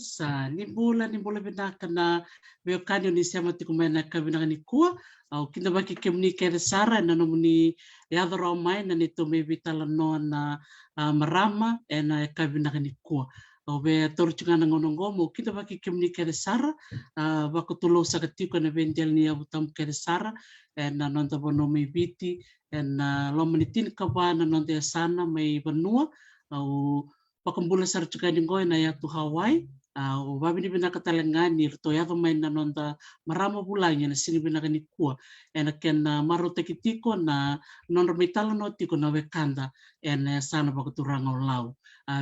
Sa ni bola binaka na veo kanyo ni sema tikumena kabinaka ni kua au kinda baki kemni kere sara na nomuni yadro mai na ni to me vitala no na marama na kabinaka ni kua au be torchunga na ngonongo mo kinda baki kemni kere sara bako tulo sakatiko na vendel ni abutam kere sara na nonta bono me viti na lomanitin kabana nonta sana mai banua au pakambula sar chukani ngoi na ya tu Hawaii o babi ni bina katalengani to ya mai na nonda marama bulanya na sini bina kani kua ena ken maro tekitiko na non mitalo no tiko na wekanda ena sana bakuturanga lau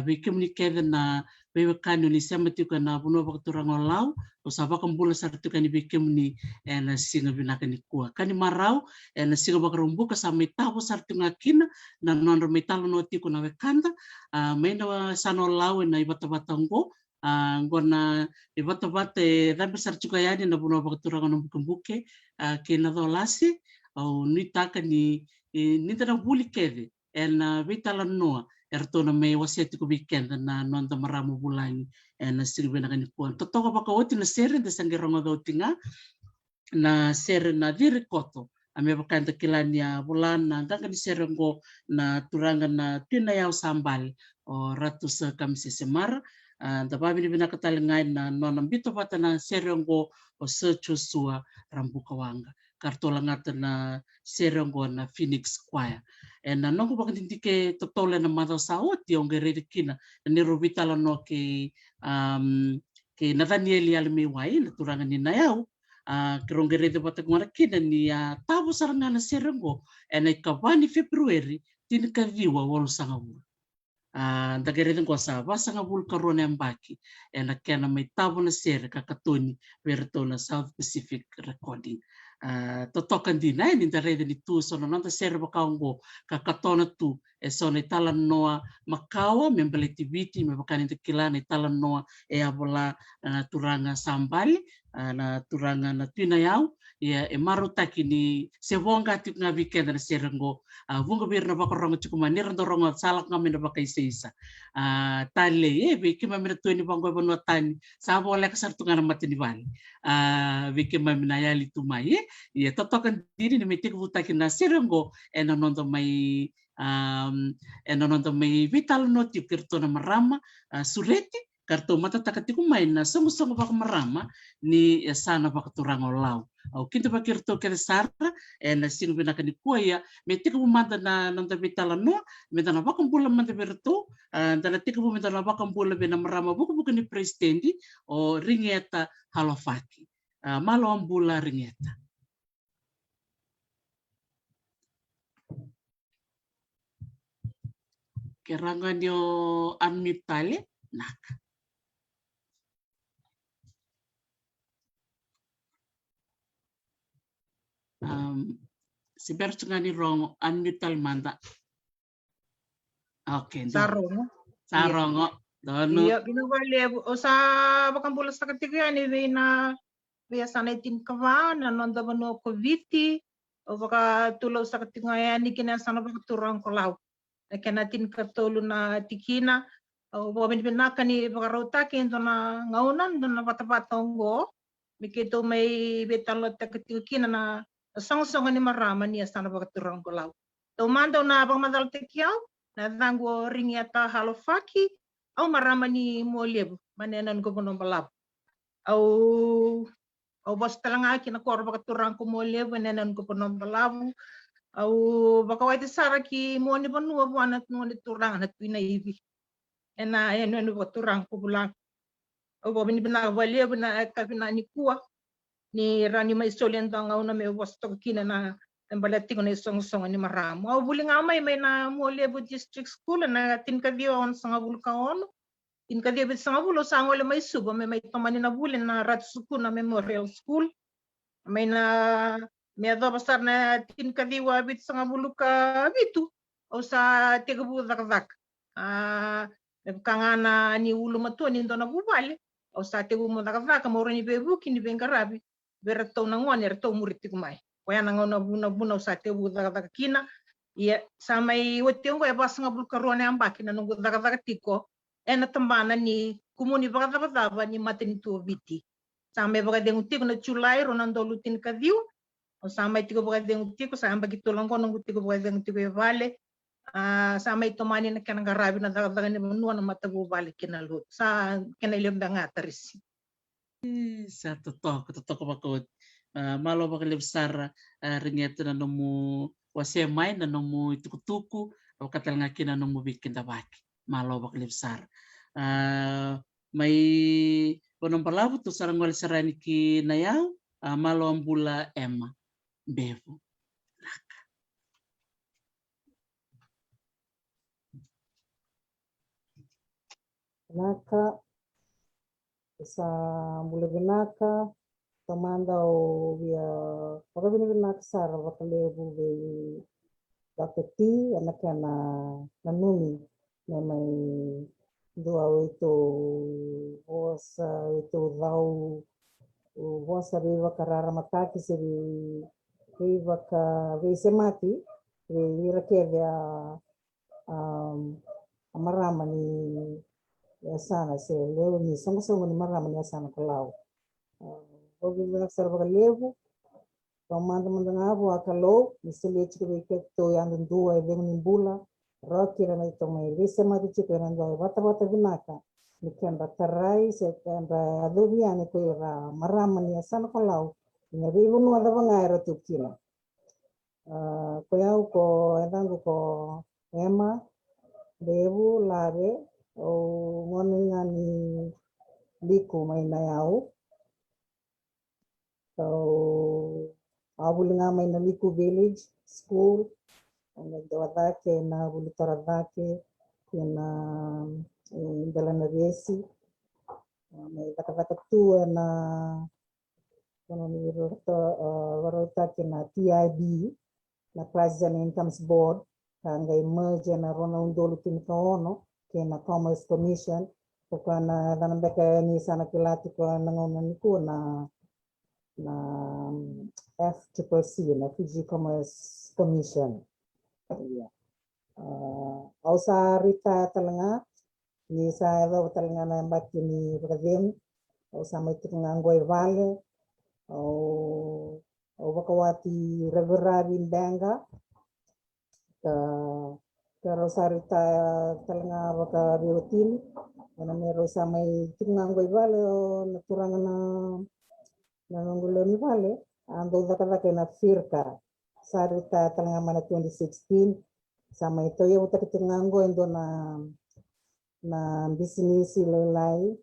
be kemni kede na be kanu ni sema tiko na buno bakuturanga lau o saba kambula sar chukani be kemni ena singa bina kani kua kani marau ena singa bakarumbuka sa mitawo sar tunga kina na non mitalo no tiko na wekanda mena sano lau na ibata-bata ngo ngona ibata-bata rambe sar chuka yani na buno bakaturanga no buke ke na dolasi au ni taka ni tana buli kede en vitala noa ertona me waseti ko weekend na nonda maramo bulani en sirbe na kani kuan totoko baka oti na sere de sangeronga do tinga na sere na dirikoto ame bakanta kilania bulana ngaka di serengo na turanga na tina yao sambal o ratus kamse semar da babi ni bina katalengai na nona bito bata na serengo o sua rambuka wanga kartola ngata na serengo na Phoenix Choir na nongo bakantike totole na mado saoti ongere kina ni robitala no ke Nathaniel Almewai na turanga ni na yao kerongere de bata ngora kina ni tabu sarangana serengo ena ikawani February tin kaviwa wol sangawul dagere ngo sa basangawul karone ambaki ena kena mai tabu na sere kakatoni vertona South Pacific Recording totokan dinai ni dare ni tu sono nanta sere bakaongo kakatona tu sone talan noa makawa membeleti viti me bakani tekilana talan noa abola turanga sambali na turanga na tina yau ya marutaki ni sevonga tik nga weekend na serengo vunga bir na bakorong chukumanir ndorong salak nga mina bakay isa tale be kima mina tueni bangoy banwa tani sabo lek sartunga na matiniwali be kima mina yali tumai ya totokan diri ni mitik vutaki na serengo enonondo mai vital noti kirto na marama sureti karto mata takatiku main na songo baka marama ni sana baka turango lau au kinto bakirto kere sara na sinu bina kani kuaya me tiku mata na nonta vitala no me dana baka mbula mata berto dana tiku mata na baka mbula bina marama buku ni presidenti o ringeta halofaki malo ambula ringeta keranganyo unmute naka si bertungani rongo unmute manda okay sarongo dono iya binawale osa bakambula sakatiku yani na biasana itin kawana nonda bano ko viti o baka tulo sakatiku yani kina sana baka turang kolau kena tin katolu na tikina o boben binaka ni baka rotaki into na ngaunan na bata-batongo mikito may betalo takatiku kina na song-song ni marama ni sana baka turang kolau to mando na bang madal tekiao na dango ringiata halofaki au marama ni moleb manenan ko bono balap au bos talanga kina kor baka turang ko moleb manenan ko bono balap au baka waiti saraki moni bonu buana ngoni turang na tuina ibi ena eno baka turang ko bulang au bobini bina walia bina kapina ni kuwa ni rani mai solian tanga una me bos to kina na embalating na song-song ni marama au buling amay may na moleb district school na tinkadio on sanga bulkaon tinkadia bit sanga bulo sangole may suba may tomani na bulin na ratsuku na memorial school may na may basar na tinkadiwa bit sanga buluka bitu o sa tigabu dak kangana ni ulu matu ni ndona bubale o sa tigabu mo dak mo reni bebu kini bengarabi berato na ngone reto muriti kumai koya na ngona buna sa tigabu dak kina ya samai wotengo ya basanga buluka rone ambaki na nungu dak tiko ena tambana ni kumuni baka ni matin tu viti. Sampai baka dengu tiku na Julai ronan dolutin kadiu. O sampai tiku baka dengu tiku sampai gitu langko nunggu tiku baka dengu tiku ya vale. Sampai tomani na kena garabi na daga ni menua na matabu vale kena lut. Sa kena ilim danga taris. Sa totoo bakod. Malo ba besar ringeto na nomu wasemay na nomu tukutuku o katal nga kina nomu bikin tabaki. Malo ba besar. May ponong palabo to sarang wal sarani ki nayaw malo ang bula Emma Bevo. Naka sa bula binaka tamanda o via pag binaka sara bakalebu be dapeti anak na nanumi na may dua itu bos itu dau bos riva karara mataki se riva ka vese mati riva ke dia amarama ni ya sana se leo ni songo ni marama ni sana kalau ogi na serva levo tomando mandangavo akalo misele chike to yang dua eveng ni bula roki na ito may vese mati chike na ndo bata vinaka nikenda tarai se kenda aduvia ni ko ra marama ni sana kalau ni rivo no ada bangaira tukina ko yau ko edangu ko ema devu lare o ngoninga ni liku may na yau so abulinga may na liku village school ang nagdawadake na bulitaradake na dalana resi may katakatu na kono ni warota na TIB na President Incomes Board kangay merge na rona undolo tinikaono kena Commerce Commission kukana danambeka ni sana kilati kwa nangonan ko na FCCC na Fiji Commerce Commission. Ausa rita talanga ni sa eva talanga na mbaki ni Brazil ausa may tingangoy vale o wakawati reverari benga pero sarita talanga baka riotin na meron sa may tingangoy vale o naturangan na nangulo ni vale ando daka na firka sarita talanga mana 2016 sama itu ya utak tingangoy ndo na business lelai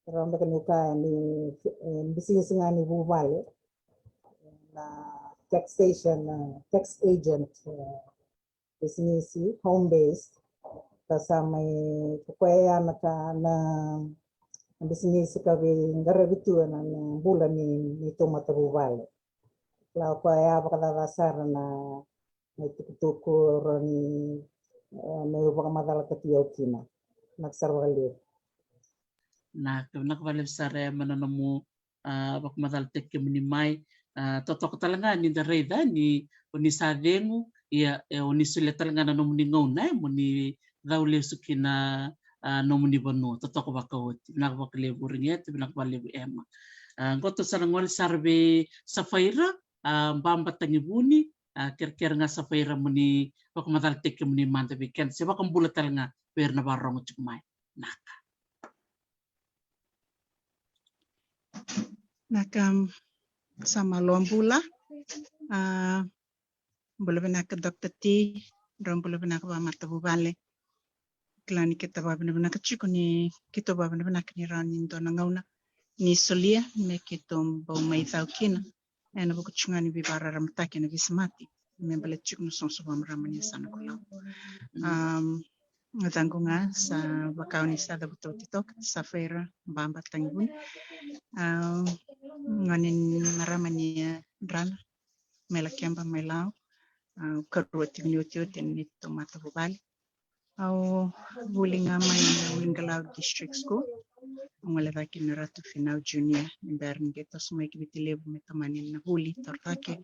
ronda kanuka ni business nga ni vale na taxation tax agent business home based kasama kuya na business ka ngarabitu na bulan ni tomata vale lao kuya bakadasar na tuku roni may bakamadala katiyaw kina nagsarwali na nakabalik sa mananamu bakmadal tek minimay totok talaga ni dareda ni unisadengu ya unisule talaga na nomuningaw na muni dawle sukina nomuni bono totok bakawot nakabakle buringet nakabale ema goto sarangol sarbe safaira bamba tangibuni kir-kir nga safaira muni bakmadal tek muni manta biken seba kambulat talaga perna barong chukmay naka nakam sama lombula boleh benak Dr. T dan boleh benak mata bubale klani kita benak chikuni kita benak ni ranin to nangauna ni solia me kitom bau mai taukina ena buku chungani bi bara ramtaki na bismati me bale chikunu sonso ramani sana kula Ngatanggunga sa bakau ni sa betul titok sa fera bamba tangbun nganin maramani dran mela kiamba melau karua tigniotio ni tomata bubali au bulinga mai wingalau district school ngale vaki narato final junior imberni geto sumai kibitilevu metamani na huli tortake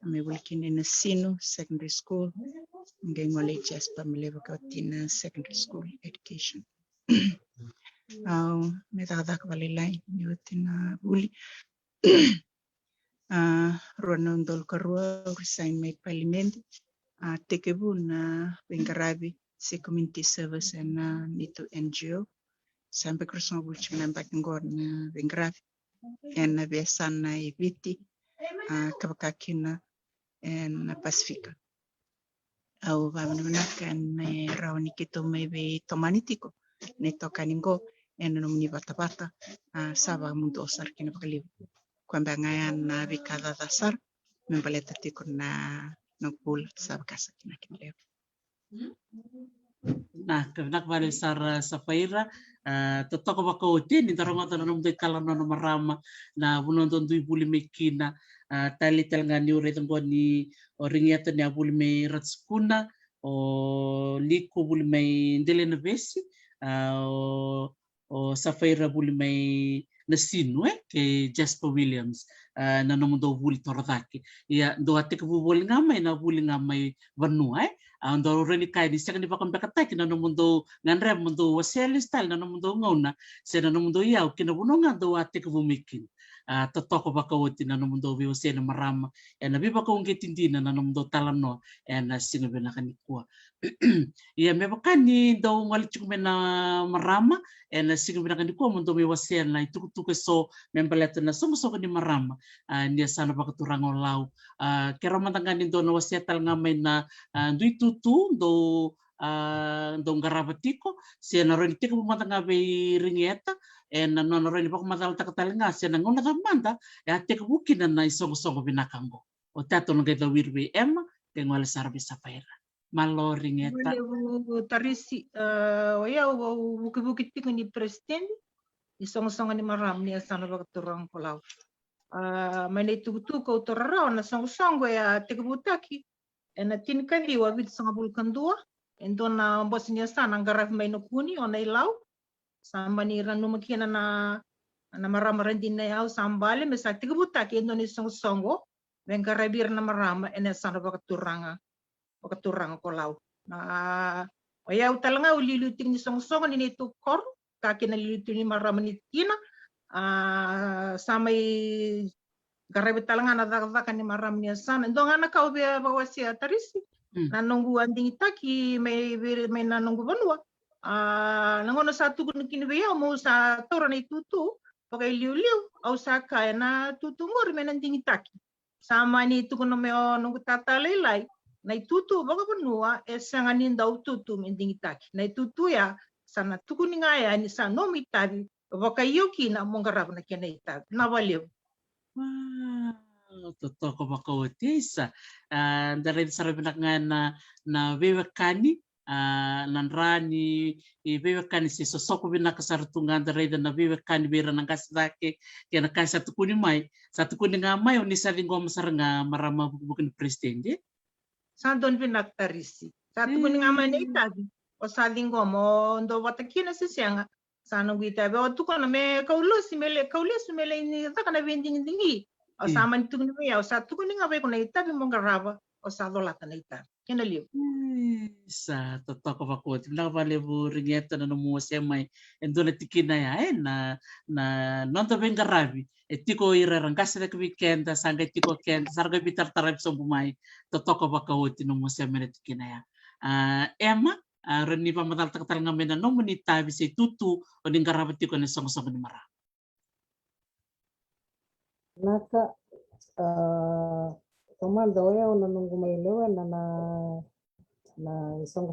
ame wilkin na sino secondary school ngengole jaspa melevo katina secondary school education Au metadadak valilai niutina buli. Rona undol karua resign my parliament. Tekebu na Bengarabi si community service na nito NGO. Sampai kerusang bulch member ngor na Bengarabi. En na besan na ibiti kabakakina en na Pasifika. Au babanakan rawani kito may be tomanitiko. Nito kaningo en nomni bata-bata saba mundo osar kina bakaliw. Kwamba ngayan na bikada dasar membaleta tiko na nagpul sa kasa kina kinalew. Nah, kebenak balik sa paira, totoko bako utin, ni tarongo tanah nung kalan na marama na bunon dui buli mekina, tali ngani ure tunggu ni ringiata ni abuli me ratskuna, o liko buli me ndele na besi, o sa paira buli me nasinu ke Jasper Williams na nung do buli torodaki, ya do atik buli ngamay na buli ngamay vanua ando reni kai di second bakon bekatai kina no mundo nganre mundo waseli style na no mundo ngona se na no mundo ia kina bunonga do ate ku bumikin totoko bakawoti na no mundo vi waseli marama na bi bakong getindina na no mundo talano na sino bena kanikua ia me bakani do ngal na marama na sino bena kanikua mundo mi waseli na itu so membeleta na so ni marama nia sana bakaturang lau kera mantangani do no waseli ngamay na dui tutu do ngarabatiko se na roni tiko matanga be ringieta na no roni bako matal takatalinga se na ngona tamanda tiko bukina na isongo binakango o tato no geta wirbe ema ke ngwale sarbe safaira malo ringieta tarisi ya buki tiko ni presidente isongo ni maram ni asana bakaturang kolau mana itu ko torara na songo ya tiko butaki na tin kali wa bit sanga bulkan dua ento na bosnia sana garaf mai no kuni ona ilau samba ni ranu makina na marama rendina yau sambale mesa tigabuta ki ento ni songo ben garabir na marama ene sana bakaturanga ko lau na ya utalanga ulilu ting ni songo ni tu kor kaki na lilu ni marama ni tina samai garabi talanga na daka ni maram ni sana ndong ana kau be bawasia tarisi na nunggu anding itaki may na nunggu banua nangono satu kun kini be mo sa tora na itutu pakai liu au sa kaya na tutu ngor may nanding itaki sama ni itu kun me nunggu tata lelai na itutu baka banua sanganin daw tutu mending itaki na itutu ya sana tukun ngaya ni sa no mitabi baka yoki na mongarab na kena itabi na baliw. Totoko bakawatisa dari sarabinak nga na bewakani nanrani bewakani si sosoko binakasartungan dari na bewakani bera ng kasake kaya nakasatu kuni mai satu kuni nga mai oni sa linggo masar nga marama bukan presidente sandon binaktarisi satu kuni nga mai na itabi o sa linggo mo ndo watakina si siyanga sana guitabi o tukon me kaulos mele ni taka na vending dingi o sama ni tukun me o sa tukun nga be ko na itabi mo garaba o sa dolata na itabi kena liu sa totoko bakot na vale bu ringeta na mo se mai endole tikina ya na nonto ben garabi etiko ira rangkasa de weekend sanga tiko ken sarga bitar tarab so bumai totoko bakot no mo se mai tikina ya ema reni pamatal taktal ngamena no munita bisa tutu o ning karabati ko na song ni mara naka toman doya ona nunggu mailewa na song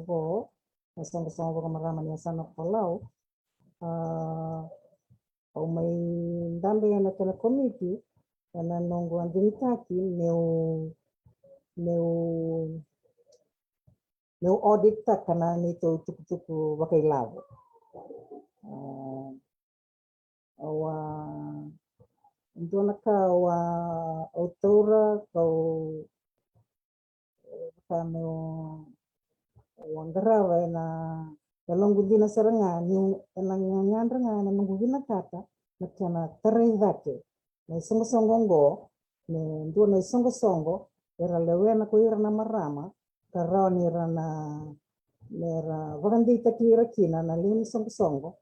ko marama ni sana kolau o mai dambe na kana komiti na nunggu andinitaki no audit ta kana nito tuku wakai lawo ito naka autora kau kami wangara na kalong gudina saranga ni nangangandra nga na nungugina kata nakana tarizake na songo ni ndo na songo era lewe na ko ira na marama karao ni rana Nera vagandita kira kina na lini songo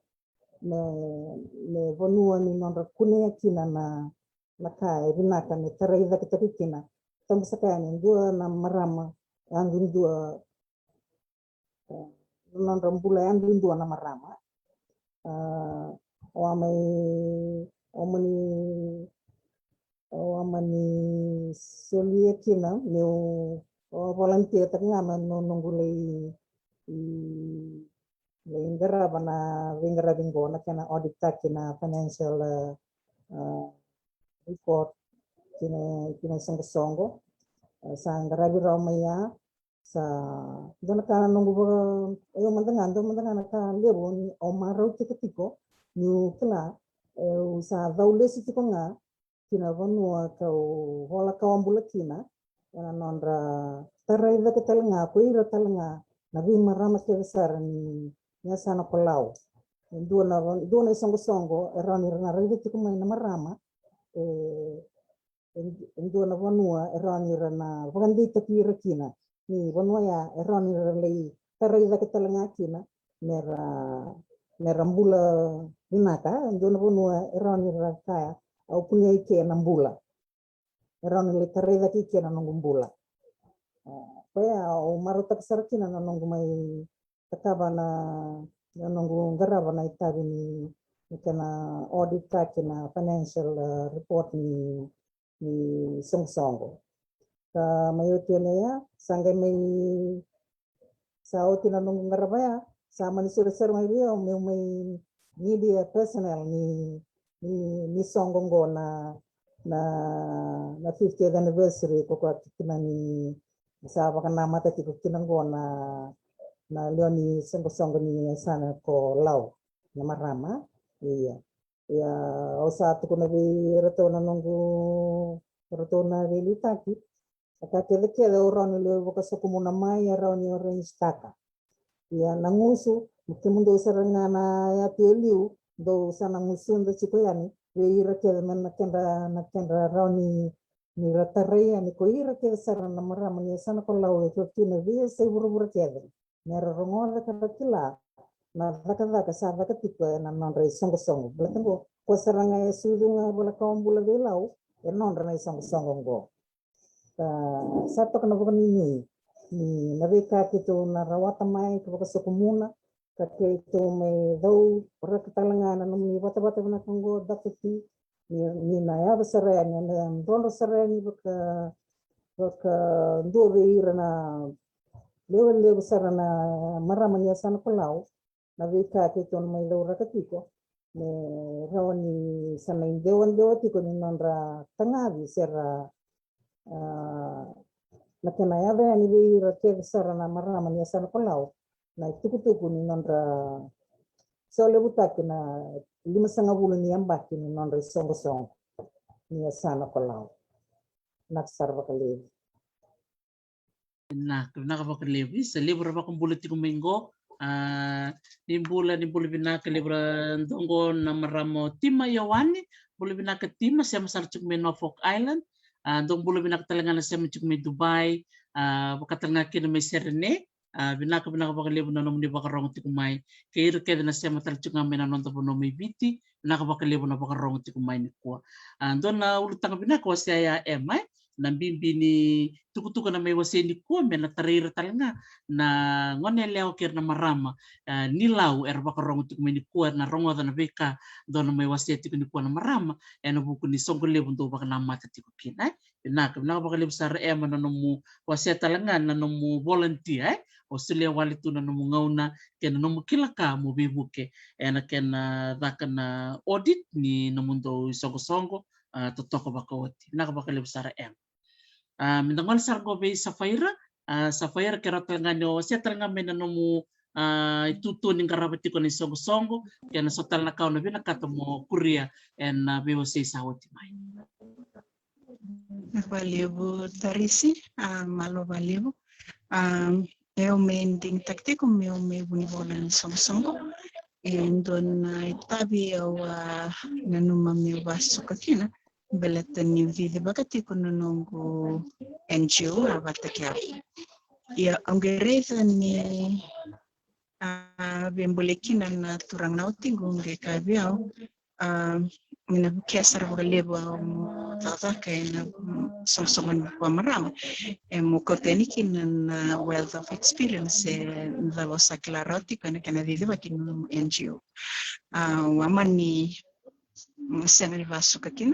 ne vonua ni non rakune kina na kai rinaka ne taraida kita kina tamba sakani dua na marama angin dua non rambula angin dua na marama omani solia kina meu volunteer tengah nunggulai Lingara bana lingara bingo na kena audit kena financial report kena songo sanggara biro maya sa dona kana nunggu ayo mantangan ka lebo omaro tiketiko ni kala sa daule si tikonga kina vanua ka hola ka ambula kina na nondra tarai da ketalanga ko ira talanga nabi marama ke besar ni sana kolau dua songo erani rana rede tiku mai na marama dua na vanua erani rana vagandi takira kina ni vanua ya erani ralei tarai da ketalanga kina merambula inaka dua na vanua erani raka au punya ike nambula erani le tarai da ike na ngumbula Paya o marutak sarkina na nunggu mai takaba na nunggu garaba na itabi ni kena audit kena financial report ni songsongo. Ka mayotene ya sangga mai sauti na nunggu garaba ya sama ni sur mai bio mai media personnel ni songongo na 50th anniversary kokwa kina ni sa baka nama tati ko kinanggo na leoni songo ni sana ko lau na marama iya o sa to ko na bi rato na nunggu rato na velitaki aka kele oron le boka so kumuna mai aroni oren staka iya nangusu mukimundo saranga na ya teliu do sana ngusun do chikoyani we ira kele men na kendra roni ni ratareia ni ko ira ke sara na marama ni sana ko lau to tuna vi se buru kede nera rongoda ka kila na daka sa daka tipo na non re songo blatengo ko saranga e sudunga bola kombula de lau e non re songo go sato kana bukan ni navika kito na rawata mai ko ko sokumuna ka ke to me dau ora katalanga na ni bata na kongo dakati ni na ya besaranya na dono sarani baka dove irana lewe besarana maramanya sana pulau na vika ke ton mai lo rakatiko ne rawani sana dewan tiko ni nondra tengah bisera na kena ya be ni ira ke besarana maramanya sana pulau na tuku ni nondra sole buta kena 5,5 bulan yang baki ni non resong ni sana kolau naksar bakali na ka levi sa libra ba kung bulit ko minggo ni bula binaka libra ndongo na maramo tima yawani bula binaka tima sa masar chuk me Norfolk Island dong bula binaka talaga na sa chuk me Dubai bakatalanga kina may Serene binaka ba levo na nomni baka rong tikumay kairo keda na siya matal chuk ngamen na nonto no may biti binaka ba levo na baka rong tikumay ni kuwa don na ulutang binaka siya ya emay nambimbi ni tukutuka na may wasi ni kuwa men na tarira talaga na ngone leo kir na marama nilaw baka rong tikumay ni kuwa na rongo na beka don na may wasi tiku ni kuwa na marama na buku ni songko levo ndo baka namata tiku kinay binaka baka levo sa ema na nomu wasi talaga na nomu volunteer Australia wali tu na ngauna kena nomu kilaka mo bibuke ena kena dakana audit ni namundo songo totoko bakawati baka levo sara mindangon sargo be Safaira kera talangano sia talanga mena nomu tutu ning karabati ko ni songo kena sotal na kauna bina katamo kuria en bewo se sawati mai Valeu Tarisi malo valeu eu mending taktiko meu bunibolan songo don itabi au nanuma meu basu kakina beleta ni vidi bakati ko nongo NGO abata kya ya ongereza ni Bembolekina na turang nautingo nge kabiao mina kesar lebo tata kaya na songsongan kwa marama mo kotenikin na wealth of experience na sa claroti kana vive kin NGO wamani senari vasuka kin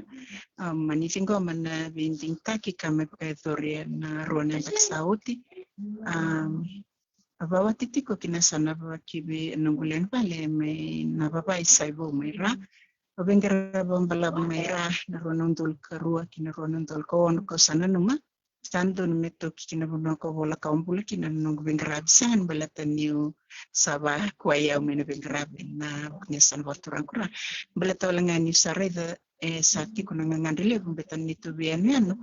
manifingo mana binding taki kama pekatoria na rona sauti Abawa titiko kinasana bawa kibi nunggulen pale me na baba isaibo mera obengera bombala mera na ronondol karua kina ronondol ko on ko sana numa stando meto kina bono ko bola kaumbula kina nunggu bengera bisan balata niu saba kwaya mena bengera na kinasana baturang kura balata langani sareda sakti kuna ngandile bumbetan nitu bianiano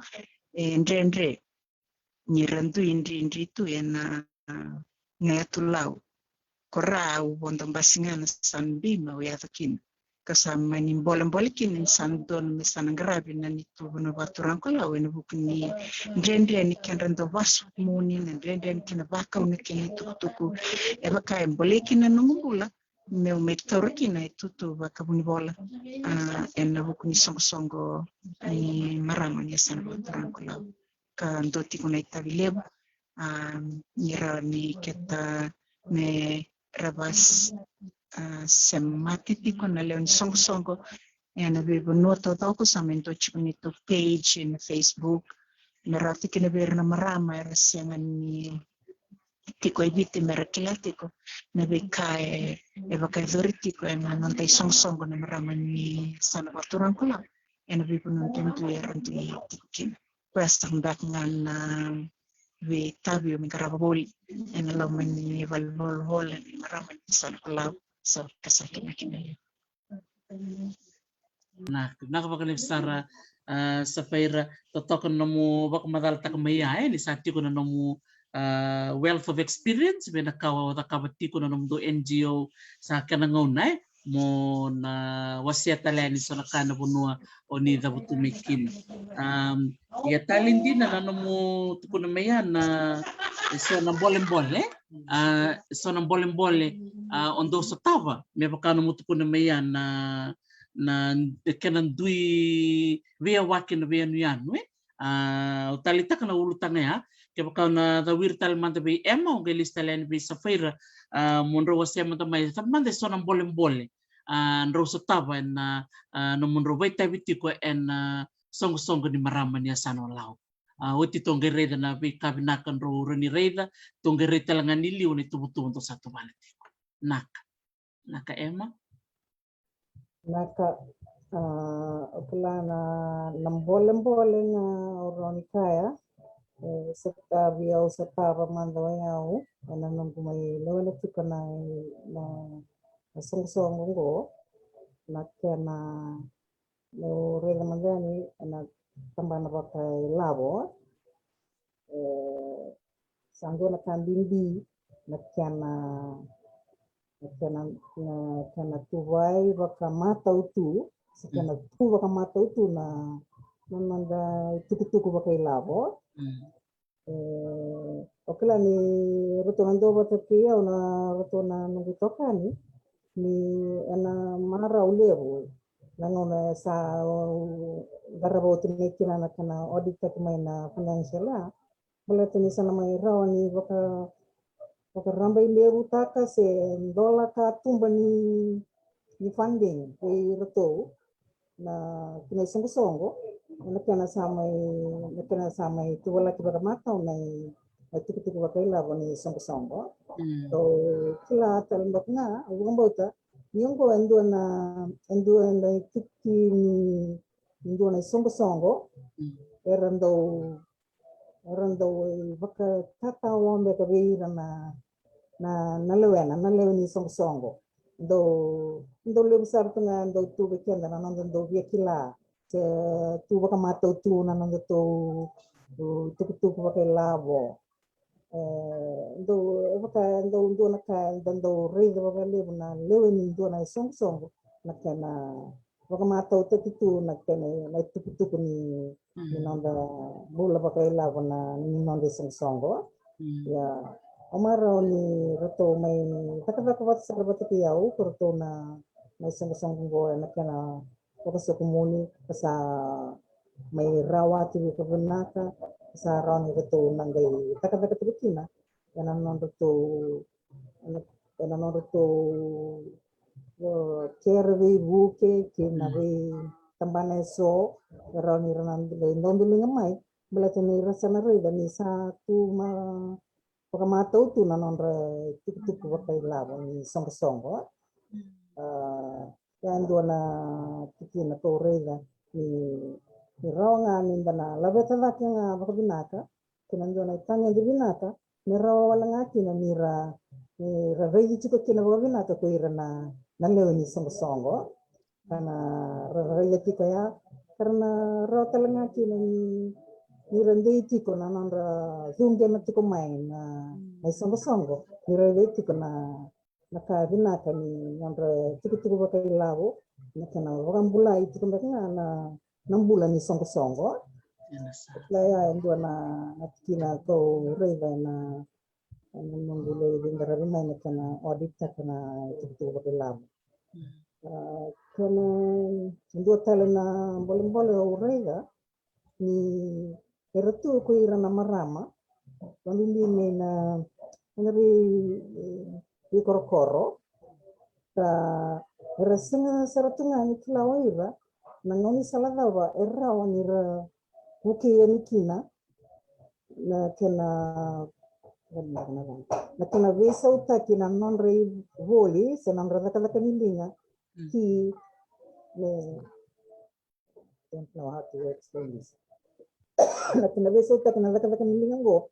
ndre nyirantu indri tu na Ngatulau korau bondong basingan san bima wiatakin kasama ni bolam-bolikin san don misan grabin na nito no baturang kolau eno bukni ndre ni kanrando was muni ndre ni kinabakaw ni kinitutuku eba kay bolikin na nungula meu metorokin na itutu bakabuni bola eno bukni songo ni marama ni san baturang kolau ka ndoti kuna itabileba nira ni kita me rabas sematiti na leon songo na bebo noto tau ko sa mento chikunito page in Facebook merati kina ber na marama rasengan ni tiko ibiti merakilati ko na bekai ebakai doriti ko na nantay songo na marama ni sana baturang ko lang na bebo nonton tuyaran tiko kin pwestang dak na we tabio mikaraboli en la mani valvol hol en maraman san klau so kasakina kina Nah, nakapakalim sara sa paira totokan namu bak madal tak maya ni sati ko na namu wealth of experience benakawa takabati ko na namu do NGO sa kanangaunay mo na wasiatalani sa nakana bunua oni da butumikin ya talin din na namu tuko na maya na so na bolem-bole ondo sa tava me bakano mo tuko na maya na kenan dui via wakin via nuyan we utalita kana ulutanga ya ke bakau na the virtual manta be ema o gelista len be safaira monro wasema tamai tamande sona bolem-bole nro sa tava na no monro vai tabiti ko en song ni maraman ya sano lao oti tongge reda na be kabinakan ro reni reda tongge reda langan nili oni tubutu untuk satu balati naka ema naka okulana nambolem-bolem na oronikaya serta biau serta pamandawayau na nungkumay lawan tika na song go nakena no rela mandani na tambana pakai labo sanggo na kambindi nakena tuwai baka mata utu sakena tu baka mata utu na manda tuku baka labo okela ni rotongan do bata kia na rotona nungitoka ni ana mara ulevo nangona sa garabo tinekina na kana audit kama na financial la bala tini sana mai rawani baka ramba ilevu taka se dola ka tumba ni funding e roto na kina songo na kana samai tu wala kibara mata na tiku bakaila boni songo so kila talembak na ugombota nyongo endo na tiki endo na songo erando baka tata wambe ka beira na naleweni songo do le besar tengah do tu bekenda na do via kila tu baka mata tu na to tu baka labo do naka do rei baka lebu na leweni do na songo na kana baka mata tu na kana na tu ni nanda bola baka labo na ni nanda songo ya Omaro ni rato may takabakabat sa kabati kiyaw kurto na may sang-sang go na kana kasi kumuni sa may rawa ti ko naka sa raw ni rato nanggay takabakati na yanan non rato yanan non rato kervi buke kinabi tambane so raw ni ranan non dulu ngamay belati ni rasa na rin ni sa tu ma pagkamato tu nanonra tik-tik wakay labo ni song-songo. Yan doon na tikin na torega ni raw nga ninda na labeta laki nga baka binaka kinando na itangin di binaka ni raw wala nga kina ni rayi chiko kina baka binaka ko ira na nalew ni song-songo kana rayi kaya karena raw talaga kina ni rendeti ko na nandra zunge mati ko main na may songo ni rendeti ko na nakabinaka ni nandra tiku ba kay labo na kana wakang bulay tiku ba na nambula ni songo laya ndo na natkina ko reva na nambula din darabina na kana audit kana tiku ba kay labo kana ndo tala na bolong urega ni pero tu ko ira na marama quando lì na ngari di korokoro ta rasinga saratunga ni klawa ira nangoni saladawa era wanira buke yani kina na kena na kena vesa uta kina non rei voli se non rada kala kanilinga ki ne don't know how to explain this. Lakini vesa uta kina laka nilinga go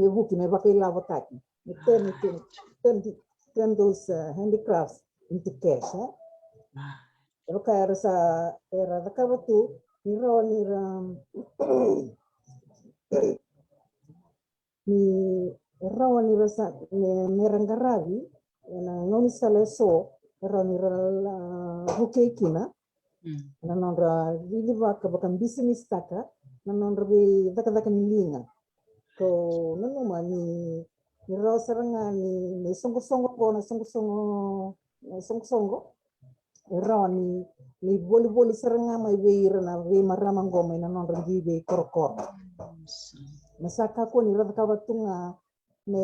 ne buki ne bakai lavo taki ne turn those handicrafts into cash pero kaya sa era daka batu ni raw ni raw ni rasa ni rangaravi na non sale so raw ni buki kina na nondra vili baka bakang business taka na nondra bi daka nilinga ko nanu ni raw saranga ni songo ko na songo raw ni boli saranga mai beira na we marama ngoma na non rangi be korokor masaka ko ni rada kawatunga me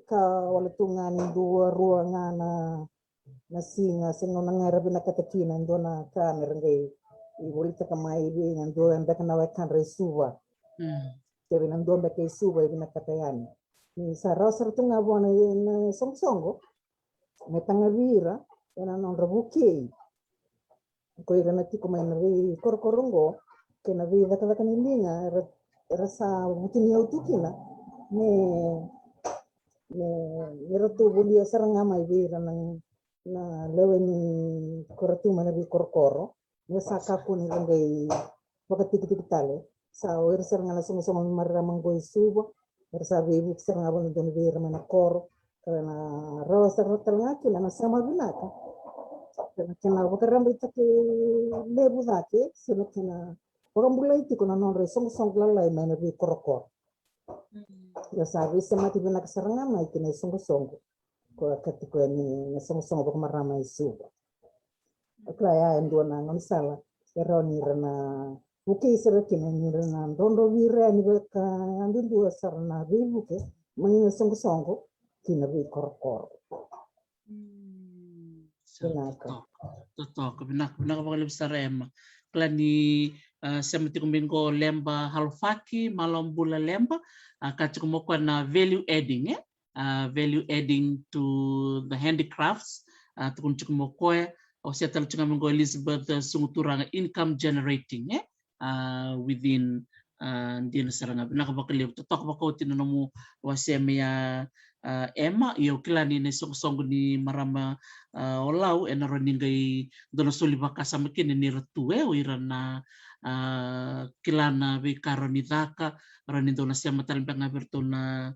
ka wala tunga ni dua ruanga na singa sino nangarabi na katakina ndona ka merengai boli taka mai be ndo anda kana wa kan resuwa Kevin nando ba kay suba ibina katayan ni sa rosar tunga bona na songo me tangavira ena non rabuki ko ira nati ko may nari korkorongo ke na vida kada kanilinga rasa butin yaw tukina ne rotu bulia saranga may vira na leweni koratu manabi korkoro ne saka ko ni rangai pagkatik tale sa wersa nga nasong maramang goy subo wersa bebuk sa nga bon don vera mana kor kana rosa rotal nga kila na sama binaka kana wakaram ita ke lebu dake sino kana orang bulay ti ko na non resong lalay may na bi korokor ya sabi sa mati binaka saranga may kina song ko katiko ni nasong bak maramay subo kaya endo na ngamsala pero ni rana buke serakin ni rana rondo vira ni baka andin dua sarna buke mangina songo kina bi korokor Toto binak bakal sarema klani semati kumbingo lemba halfaki malombula lemba kachikumo na value adding to the handicrafts tukun chikumo o setal chikumo Elizabeth sunguturanga income generating within din saranga nakabakaliw totok bako tinanomo waseme ya Emma iyo kilani ne song ni marama olaw enaro ningay dono suli baka sa makin ni ratue wirana kilana be karoni daka rani dono sia matal banga bertona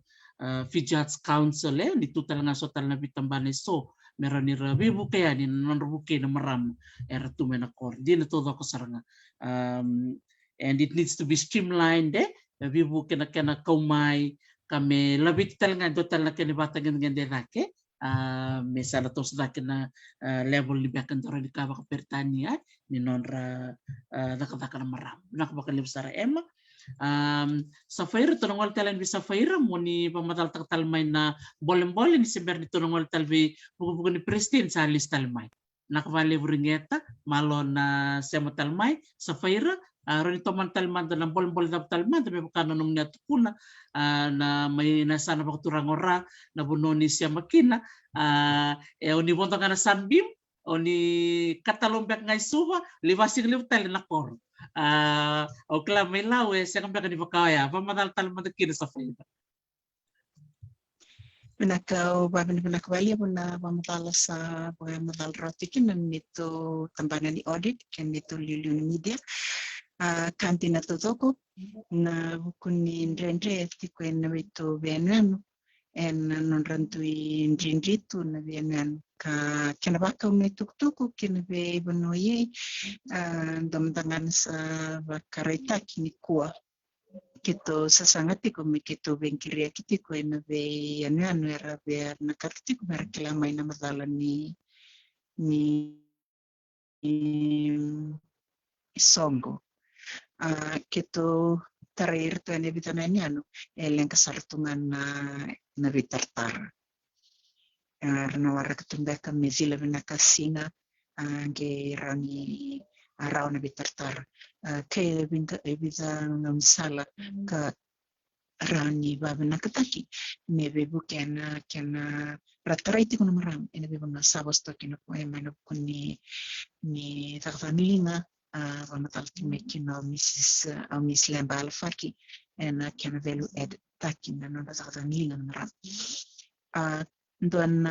Fijats Council ni tutal nga sotal na bitambane so meron ni rabibu kaya ni nanrubuke na maram eratu menakor di na todo ko saranga and it needs to be streamlined bibu kena kaumay kami lebih talanga total na kini batang ngende nake misalnya tos na level di bakan toro di kaba pertania ni nonra nakatakan maram nakabaka lebsara ema Safaira tonongol talan bi Safaira moni pamatal taktal may na bolem-bolem ni sember ni tonongol talbi buku-buku ni presiden sa listal may nakavali bringeta malon na semotal may Safaira roni toman talman na bolem-bolem na talman tapi bukan nung niya tukuna na may nasana pakuturang ora na buno ni siya makina oni bonto ka na sanbim oni katalombek ngay suwa liwasing liwtal na kor o kla may lawe siya kang baka ni bakaya pamatal talman na kina Safaira Pinakaw babin pinakawali po na pamatala sa pamatal rotikin nito tambanan ni audit ken nito liliun media kanti na totoko na bukuni ndrendre tiko na wito benan en non rantui ndrinditu na benan ka kenabaka unay tuktuko kenabe banoye damdangan sa bakarita kinikua kito sasangati ko mikito bengkiria kitiko na be ano era be nakatiko merakila may na madala ni Songo kito tarir to ene bitana niano elen kasartungan na bitartar na wara katumbeka mezila binakasina ge rani arau na bitartar ke binta ebita ngamsala ka rani baba nakataki nebe bukena kena rataraiti kuna maram ene be bana sabos to kina ko emano kuni ni takfamilinga pamatal timekino Miss Lemba Alfaki en kena velu ed takin na nona takfamilinga maram don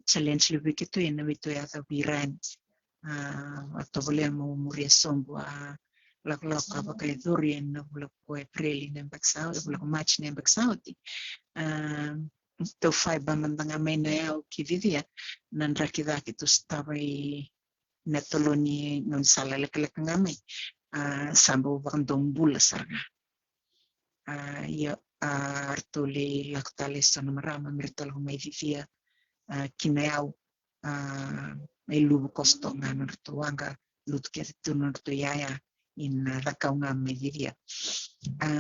challenge lebikito ene bito ya tabiran atau boleh mau muria sombo lak apa kayak durian na bulak ko April nembak sao bulak March nembak sao ti to fai bamandanga mena ya kividia nan rakida kitu stabai netoloni non sala lek ngame sambo bandong bula sarga ya artuli laktale son marama mirtol mai vivia kinayau may lubu kosto nga nortuanga lutke tunurto yaya in rakaunga mediria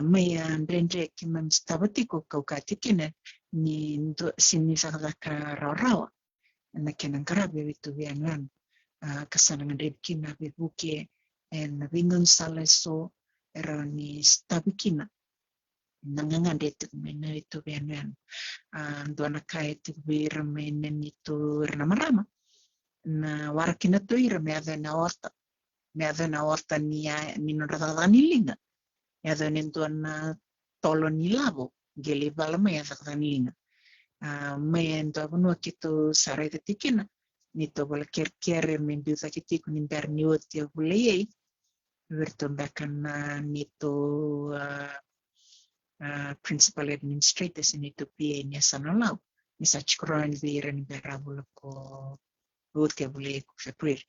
may ndrendre kimam stabatiko kaukatikine ni ndo sinisa ka rawa na kenang karabe witu bianan kasana ngandep kina bebuke en bingon saleso era ni stabikina nangangandet mena itu bianan ndo nakai tu birmen itu marama na warakina to ira me na orta ni non ratanilinga ya donen to na tolo ni labo gele balama ya ratanilinga me ento no kito sare de tikina ni to bol kerker men bisa kitiku ni bernioti bulei verto bakan ni to principal administrators ni to pia ni sanalaw ni sa chikron biran berabul ko ke boleh Februari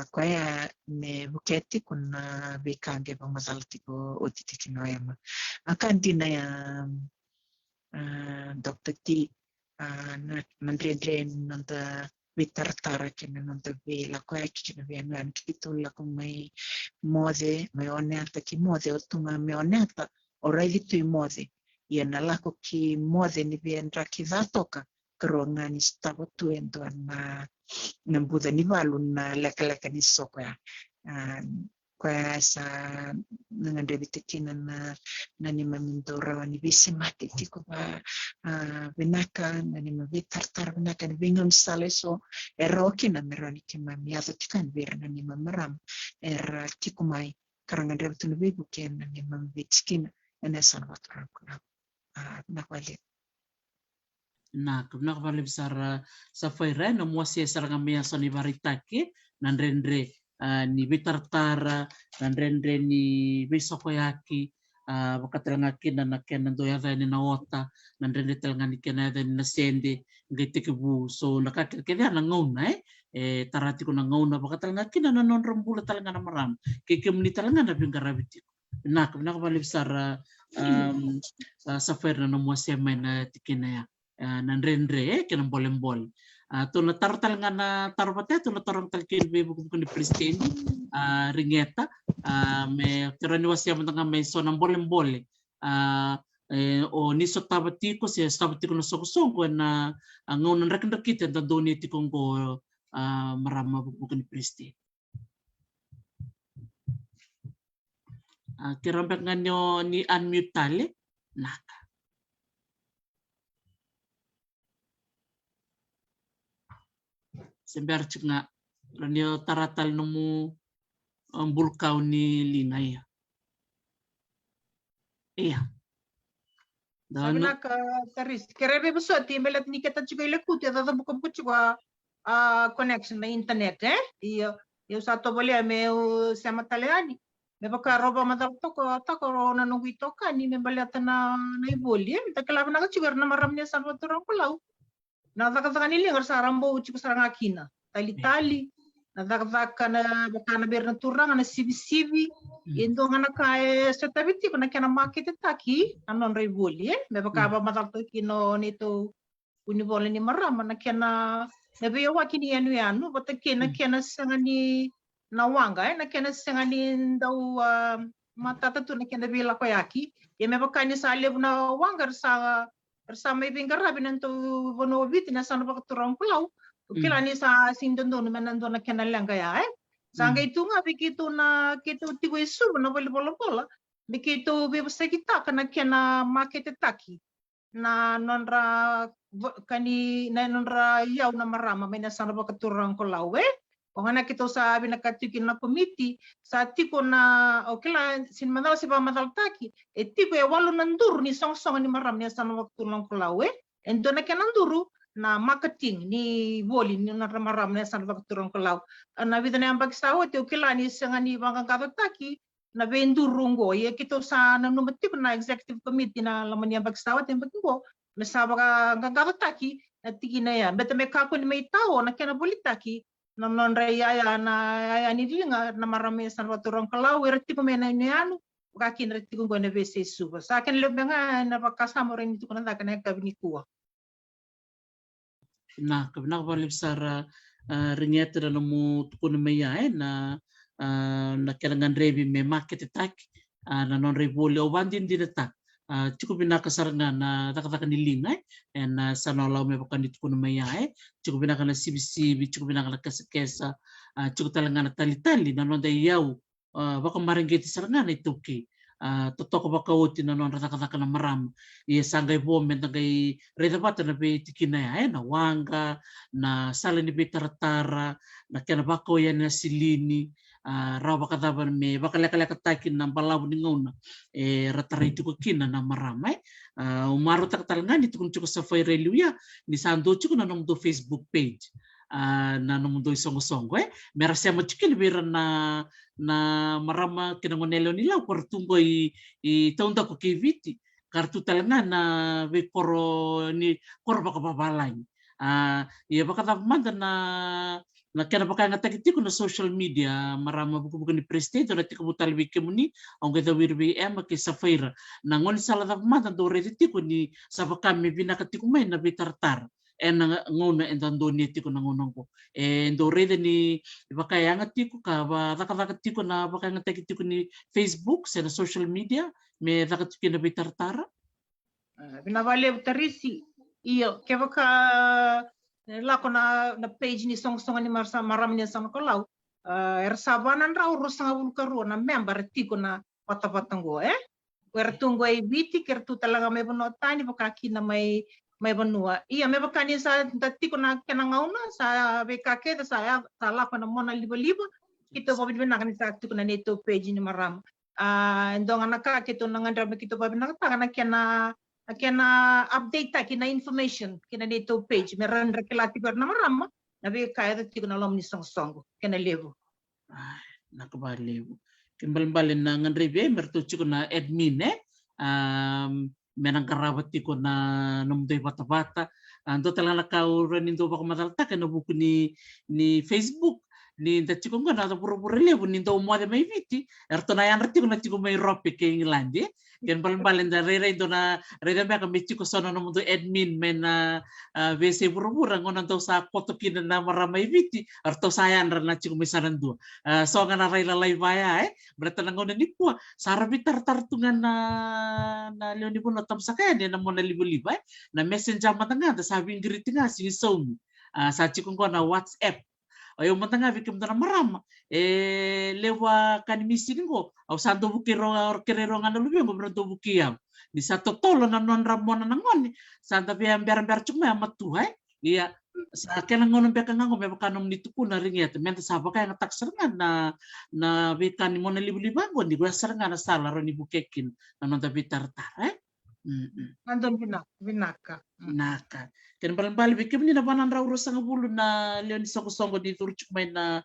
kwa ya me buketi kuna bekange pamasalti ko otiti kinoyama akanti na ya Dr. T nandre nanda bitartara kena nanda bela kwa ya kikina bianan kito la kung may mode may oneta ki mode otunga may oneta already tu mode yan nalako ki mode ni biandra ki vatoka karonga ni stabo tu ento na nambuda ni valun na leka ni soko ya kwa sa nangandebitikinan na ni mamindora ni bisimati tiko ba binaka na ni mabitartar binaka ni bingon saleso eroki na meroni kimamiato tikan bir na ni mamaram tikumai karangandebit ni bibuken na ni mamabitskin na sanwaturan kuna nakwali na kubna kabali besar Safaira no muasia saranga mea soni baritake nandrendre ni bitartara nandrendre ni bisokoyaki bakatelanga kina na kena doyada ni naota nandrendre telanga ni kena da ni nasende ngetikibu so nakakirkeda na ngona tarati ko na ngona bakatelanga kina na non rambula talanga na maram keke muni talanga na bingarabiti Nak balik besar sa fair na mo siya may na tikina ya nanrendre kena boleh-boleh. Tu na tartal nga na tarpate tu na tarang talkin be buku ni presiden ringeta me terani wasya mga may so nang boleh-boleh. O niso tabatiko siya tabatiko na sokosong na ngon rekan kita dan doni tikong ko marama buku ni presiden. Kirambak nga nyo ni unmute tali, naka. Sember cik nga, ranyo taratal nemu bulkaw ni Linay. Iya. Sabi na ka, Taris, kerebe baso, timelat ni kita juga ilakut, ya tata buka buka juga connection na internet, Iyo sato bali, may sama taliani. Me baka roba madal toko na nunggu toka ni me balata na iboli ta kala na chigar na maram niya sa turang pulau na taka ni lingar sa rambo chiku sarang akina tali na taka na baka na ber na turang na sibi indo nga nakae sa tabiti ko na kana market taki anon ra iboli me baka ba madal to kino nito unibola ni maram na kana me be wakini anu bata kena sanga ni nawanga na kena senganin daw matata tu na kena bila ko yaki ye me bakani sa lev na wangar sa may bingara binanto bono bit na sa no turang pulau kila ni sa sindondo manando na kena langa ya sanga itu nga bikitu na kitu tigo isu na bola bikitu bebasa kita kana kena market taki na nonra kani na nonra yaw na marama may nasa no turang pulau Ohana kita sabi nakatikin na komiti sa tiko na okela sin madal si pa madal taki tiko ya walo nandur ni song ni maram ni sa waktu lang kulawe endo na kananduru na marketing ni boli ni na maram ni sa waktu lang kulaw na vida na ambag sa wote okela ni sa ni bang taki na bendurungo ye kita sa nanumatip na executive committee na laman ni ambag sa wote mbaggo na sa bang taki na tiki na ya beta me kako ni may tao na kana bolitaki non raya na ni dinga na marami sa turang kalau erti pemena ni anu kakin erti ko na bese suba sa akin lebe nga na pakasamo rin ito kuna kana kabini kuwa na kabina ko besar ringeta na mo tukun maya na kailangan rebi me market attack na non reboli o bandin dinata cukup binakasarna na takataka nilingay and sa nalaw may baka nito kuno mayay cukup binakana sibi cukup binakana kesa cukup talaga na tali na non dayaw baka maringgiti saranga na ituki totoko baka uti na non takataka na maram iya sangay bomen na kay redabata na be tikinay na wanga na sala ni be taratara na kena bako yan na silini raw baka daban me baka leka takin ng balaw ni ngona rataray ko kina na maramay umaro takatalangan ito kung chuko sa Faireluya ni sando chuko na nung do Facebook page na nung do isong-song mera siya mo chukin bira na marama kinangonelo nila kwartungo taunda ko kiviti kartu talaga na be koro baka babalay iya baka tapmanda na kena pakai ngatak ko na social media marama buku ni presidente na tiko butal wiki muni ang gada wirbi ke safaira na ngon sala da mata do rediti ko ni sa kami binakati ko may na bitartar na ngona endando ni tiko na ngonong ko ndo rede ni pakai ngati ko ka ba takati ko na pakai ngatak ko ni Facebook sa social media me takati ko na bitartar binavale tarisi iyo ke baka lako na page ni song ni maram ni sang kolau ersabanan raw rosanga ulkaru na member tiko na patapatanggo wertungo ai biti kertu talaga may bonotani bakaki na may banua iya may bakani sa tiko na kenangauna sa bekake sa lako na mona libo kito pa binakan sa tiko na neto page ni maram ndong anaka kito nangandra kito pa binakata na kena update ta kina information kina dito page meron rekilati ko na marama nabi kaya tiko na lom ni song kena levo nakabalevo kimbalbalin na ngan rebe mertuchi ko na admin menang karawat ko na numdoy bata-bata ando talaga nakauran nindo baka matalta kana buku ni Facebook ni da chiko ngana da pura-pura lebu ni da umode mai viti erto na yan rati kuna chiko mai rope ke England ken balen da rera indona rera me ka chiko sono no mundo admin men VC pura-pura ngona to sa koto kina na maramai viti erto sayan na chiko mai sarandu so ngana raila lai baya berarti ngona ni kuwa sarabi tartungan na leoni pun tam sakaya na mona libu-libu na messenger matanga da sabi ngiritinga sing somi sa chiko ngona WhatsApp ayo matanga vikim tana marama lewa kan misi ngo au santo bukiro kerero ngana lubi ngo bronto bukiam di satu tolo na non ramona ngoni santa biar cuma amat tuh iya sa kena ngono beka ngango me kanom ni tukuna ringet men sa baka yang tak serengan na bitan mona libu-libu ngo di gua serengan sala ro ni bukekin na non tapi tartar Andon binaka. Naka. Ken bali bikim ni na banan raw rosang bulu na leon songo di turchuk may na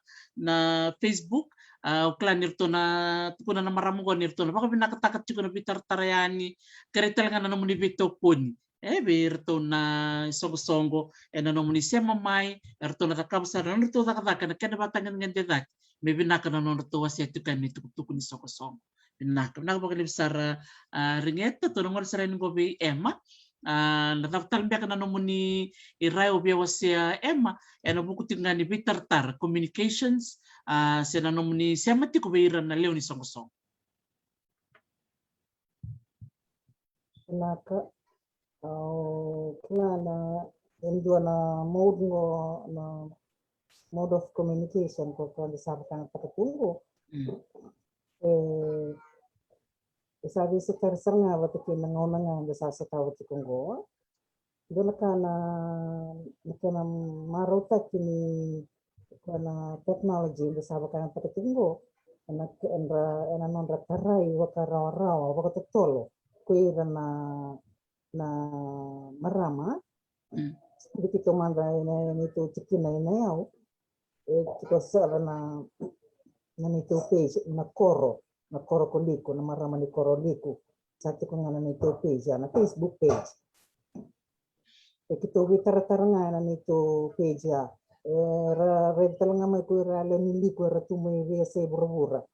Facebook klan nirto na tukuna na maramugo nirto na baka binakatakat chuko na bitar tarayani keretel nga na namun ibito pun birto na songo na namun isema may erto na takabsa na nirto takataka na kena batangan nga dedak may binaka na nirto wasya tukan ni tukun ni songo binaka baka libsar ringeta to nangor sarain ko bi Emma nataftal biak na nomuni irayo biya wasya Emma eno buku tingani bitartar communications sena nomuni semati ko biran na leoni song Naka kena indua na mode na mode of communication ko kan disampaikan pagkatulgo sabi sa terser nga wati kinangona nga sa tawati konggo doon nakana marota kini kana technology sa baka pagkatinggo ena non rataray wakaraw wakatotolo kuira na marama dikito manda nito tikina inayaw kito sa na nito page na koro koliko na marama ni koro liku satu ko nga nito page na Facebook page kito bitara-tara nga na nito page rental nga may kuira ni liku tumoy vese burabura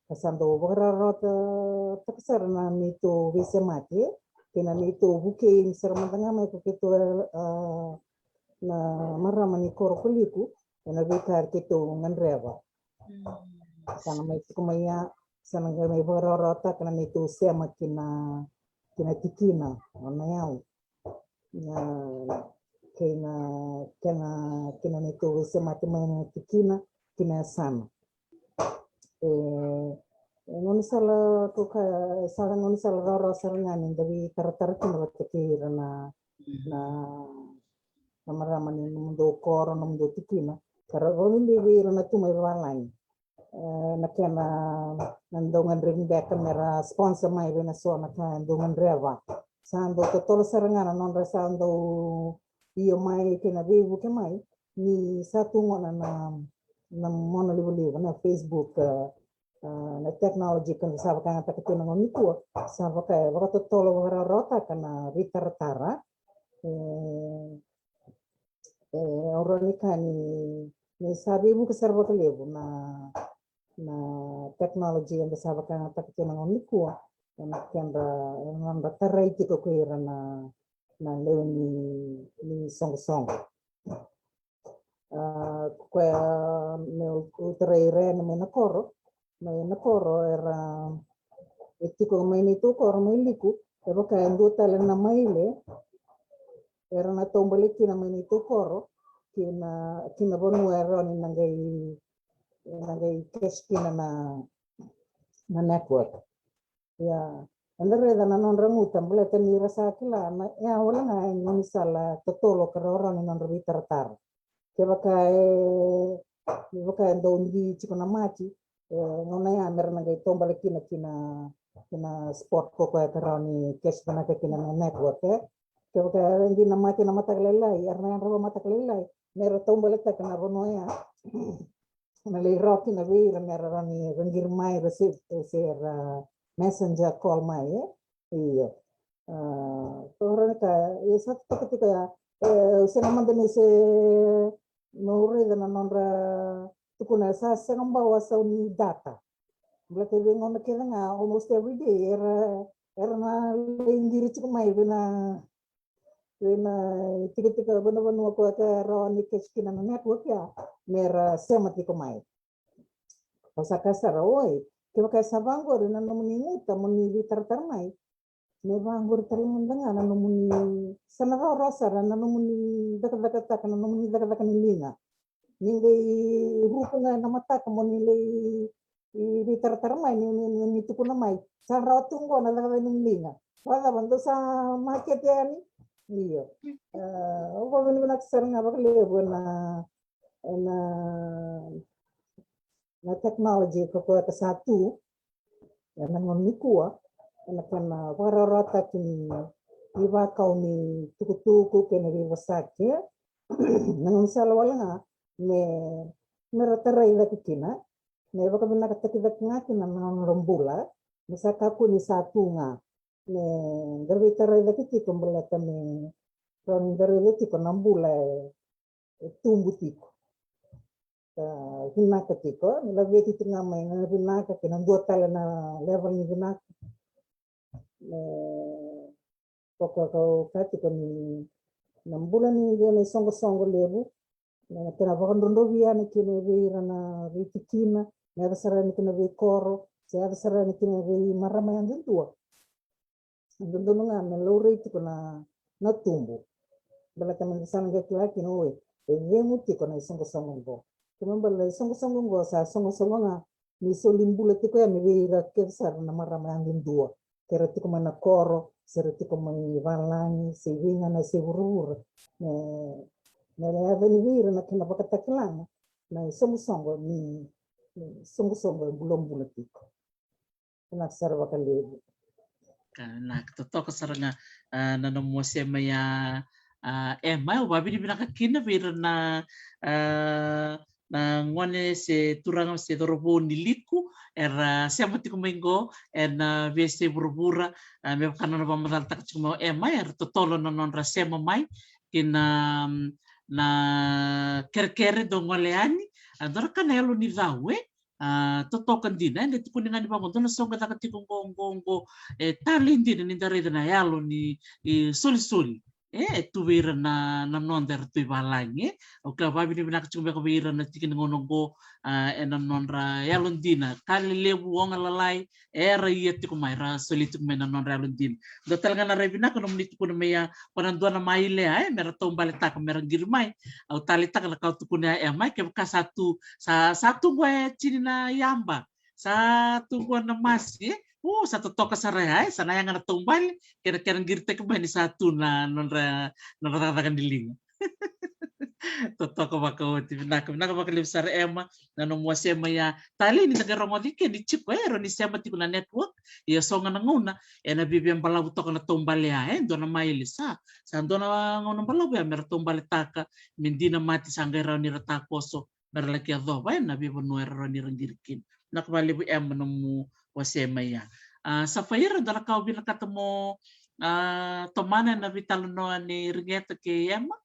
kasando bagrarota takasar na nito vese mati kina nito buking sarmanta nga may kito na marama ni koro koliko na bitar kito nganreva sana may kumaya sana may barorota kana nito sema kina tikina nayaw kina nito sema may tikina kina sana ngon sala to ka sala ngon sala roro sarangani dawi tar kina watakira na marama ni mundo koro mundo tikina karo hindi na tumay walay nakena nandongan ring back mera sponsor mai bena so nakandongan reva sando totolo sarangana non resando io mai kena vivo ke mai ni satu ngona na mona libu na Facebook na technology kan sa baka takituna ngoni ko sa baka totolo rota kana ritartara oronikani ni sabi mo kasar baka lebu na technology yang besar kan tak kena ngoniku na kenda namba tarai tiko kuira na leoni song kwa utreire na menakoro era etiko menito koro meliku ebo ka ndota le na maile era na tomboliki na menito koro kina bonu era ni nangai cash kina na network ya andere da non ramuta mbele tani rasa kila ya wala na ngoni sala totolo karora ni non rita tar ke baka ndo ndi chiko na mati ngona ya mer nangai tombale kina sport ko kwa karoni cash na kina na network ke baka ndi na mati na mata kelai arna ro mata kelai mer tombale ta kana bono ya nalai roti na vera mera ni rengir mai receive ser messenger call mai iya orang ka satu ketika saya namanya se nore dan nonra tukuna sa sengang bawa sa uni data. Berarti bengon kira nga almost every day era na lingiri cikumai bina tika bana ko ka ro ni keskina na network ya mera semati kumai. Pasaka sarawoi kaya sabangor na namuninguta muni bitar-tarmai me bangor tarimon dengan na namuni sanara rasa na namuni dekat-dekat tak na namuni dekat-dekat nilinga ningai rupunga na mata kamonilay bitar-tarmai ni tukuna mai sanra tunggo na dekat nilinga wala bando sa market yani iya ko benar sering apa lebo na teknologi ko ke satu yang nikua na para rata kini iba kau ni tuku kena di wasake nang salwala nga me rata ila kina me baka bina katakidak nga kina nang rombula misaka ko ni satu nga me garita ila kiti kumbala kami ron garita tiko nambula tumbu tiko hinaka tiko nila beti tinga may na hinaka kina tala na level ni hinaka kau kati kani nambula ni gani songo lebu na kena bakan rondo via ni kina vira na ritikina na ada sarani kina vi koro saya ada sarani kina vi marama yang tentua tentu nga melore itu kena na tumbu bala kama sana laki no we muti kona songo go kama bala songo go sa songo nga ni so limbula tiko ya mi vira kesar na marama yang tentua kera tiko mana koro sera tiko mai valangi se vinga na se urur ne ada ni vira na kina bakatakilang na songo ni songo bulong tiko kena sarwa kalebu na totoka saranga na nomose maya mai wabi ni binakakina vira na ngone se turanga se dorobo niliku era siamo tiko mengo en vese burbura me kana na pamadal tak tiko mai er totolo non rasema mai kina na kerkere do ngoleani adora kana elo ni vawe totokan dina ne tiko ninga ni bango dona songa taka tiko ngongo talindi ni ndare na yalo ni soli tu vira na nonder tu balangi o ka babi ni binak chumbe ko vira na tikin ngonongo na nonra yalondina kali lebu wonga lalai era yeti ko maira solitu mena nonra yalondina do talga na rebina ko nomni ko meya panandua na maile mera tombale tak mera girmai au tali tak na kau tukuna mai ke ka satu gue chini na yamba satu gue na mas satu toka sarai sana yang ada tumbal kira-kira girte ke bani satu na nonra katakan diling totoko bako nak baka lebsar ema na no mo sema ya tali ni taga romodike di chip ero ni sema tikuna network ya songa na nguna na bibia balabu toka na tumbal ya dona mailisa sa dona ngono balabu ya mer tumbal taka mindina mati sangaira ni rata koso mer laki ado ba na bibia no ero ni rangirkin nak balibu ema no mo wasema ya sa faira dala kau bila katamo tomana na vital no ni ringeta ke ema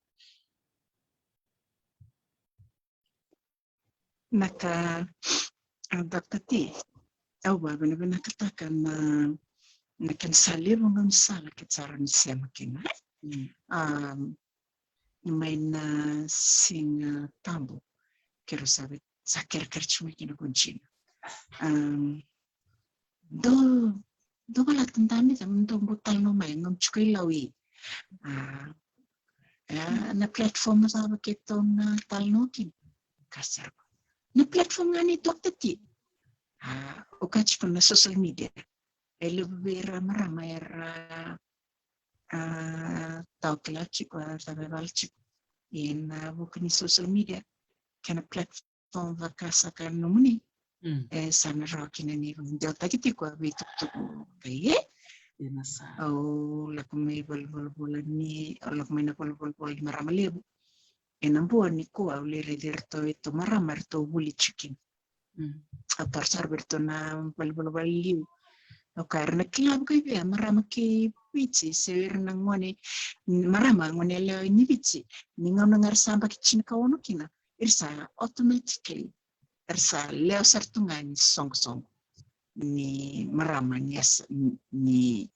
naka dakati au ba benar katakan nakan salibu ngam sala kitsara ni siya makina main sing tambo kero sabe sakir kerchumi kina kunchina do bala tentani tam do butal no mai ngam chukui lawi na platform sabe keton talno kin kasar na platform ngani doktati ukach na social media elubira marama era tau kelachi kwa sabe balchi in bukni social media kana platform vakasa kan nomuni sana rokin ni jota kiti kwa bitu kaye au lakumai bol ni lakumai na bol marama lebu enambuan ni ko au le rederto itu marama to buli chicken atar sarberto na bol liu o karena kilab kai be marama ki pici ser nang ngone marama ngone le ni pici ni ngam ngar samba kicin ka wono kina irsa automatically ersa leo sartunga ni song ni marama ni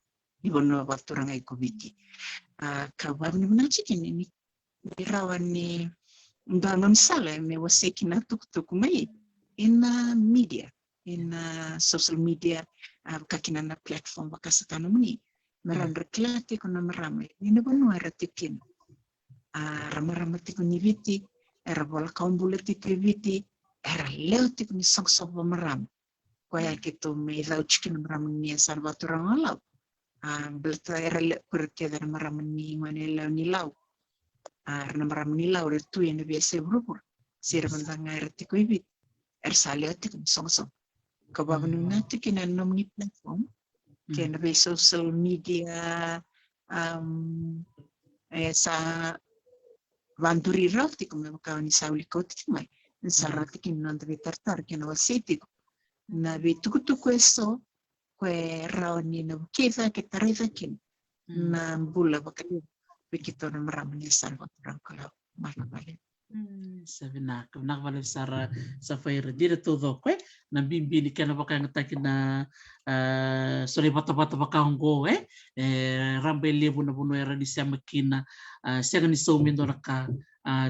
bono waturanga ikubiti kawan ni menacik ni rawan ni bangun sala me waseki na tuk mai in media in social media kakina na platform bakasakana muni merandra klati kono marama ni bono aratikin rama tiku ni viti era bola kaumbule tiku viti era leo tiku ni song maram kaya gitu me lau chicken maram ni salvaturanga lau belta era le kurke da maram ni manela ni lau na maram ni lau retu yang biasa berubur sir bantanga era tiku viti leo tiku ni song kababanu tiku na nomni platform kena be social media sa Vanturi rafti come kawan sauli koti mai sarati kin non deve tartar che no seti na vi tutto questo que raoni no chiesa che tareza kin na bulla bakali bikito na maramani salva tranquilo mala vale Sabina nak vale sa fair dire todo que na bimbi ni kana baka ngataki na sore bata baka ngo rambe lebu na buno era di samakina sega ni so mindo naka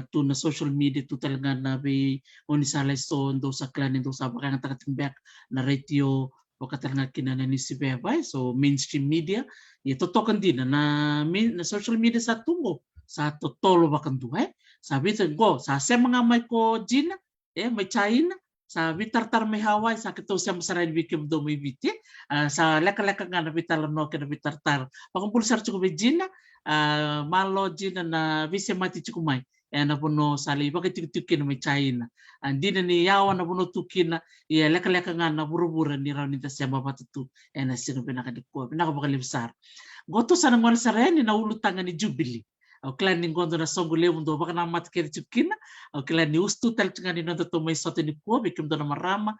tu na social media tu talaga na be oni sala so ndo sa clan ndo sa baka ngataki back na radio baka talaga kinana ni si beba so mainstream media ito tokan din na social media sa tungo sa totolo bakan duhe sabi go sa mga ko Gina may China sa bitar may Hawaii sa kito siya masaray bikim do may biti sa leka nga na bitar no ke na bitar pakumpul sar chuko Gina malo Gina na vise mati chuko mai na puno sali bakit tukin may China andi na ni yawa na puno tukin na leka nga na buru-buru ni raw nita siya mapatutu na sino pinakadikwa pinakabakalibsar goto sa nangwal saray ni naulutangan ni Jubilee Klan ni gondo na songo lewu ndo baka na matkeri chukina klan ni ustu tal tanga ni nondo to mai sote ni ko bikim do na marama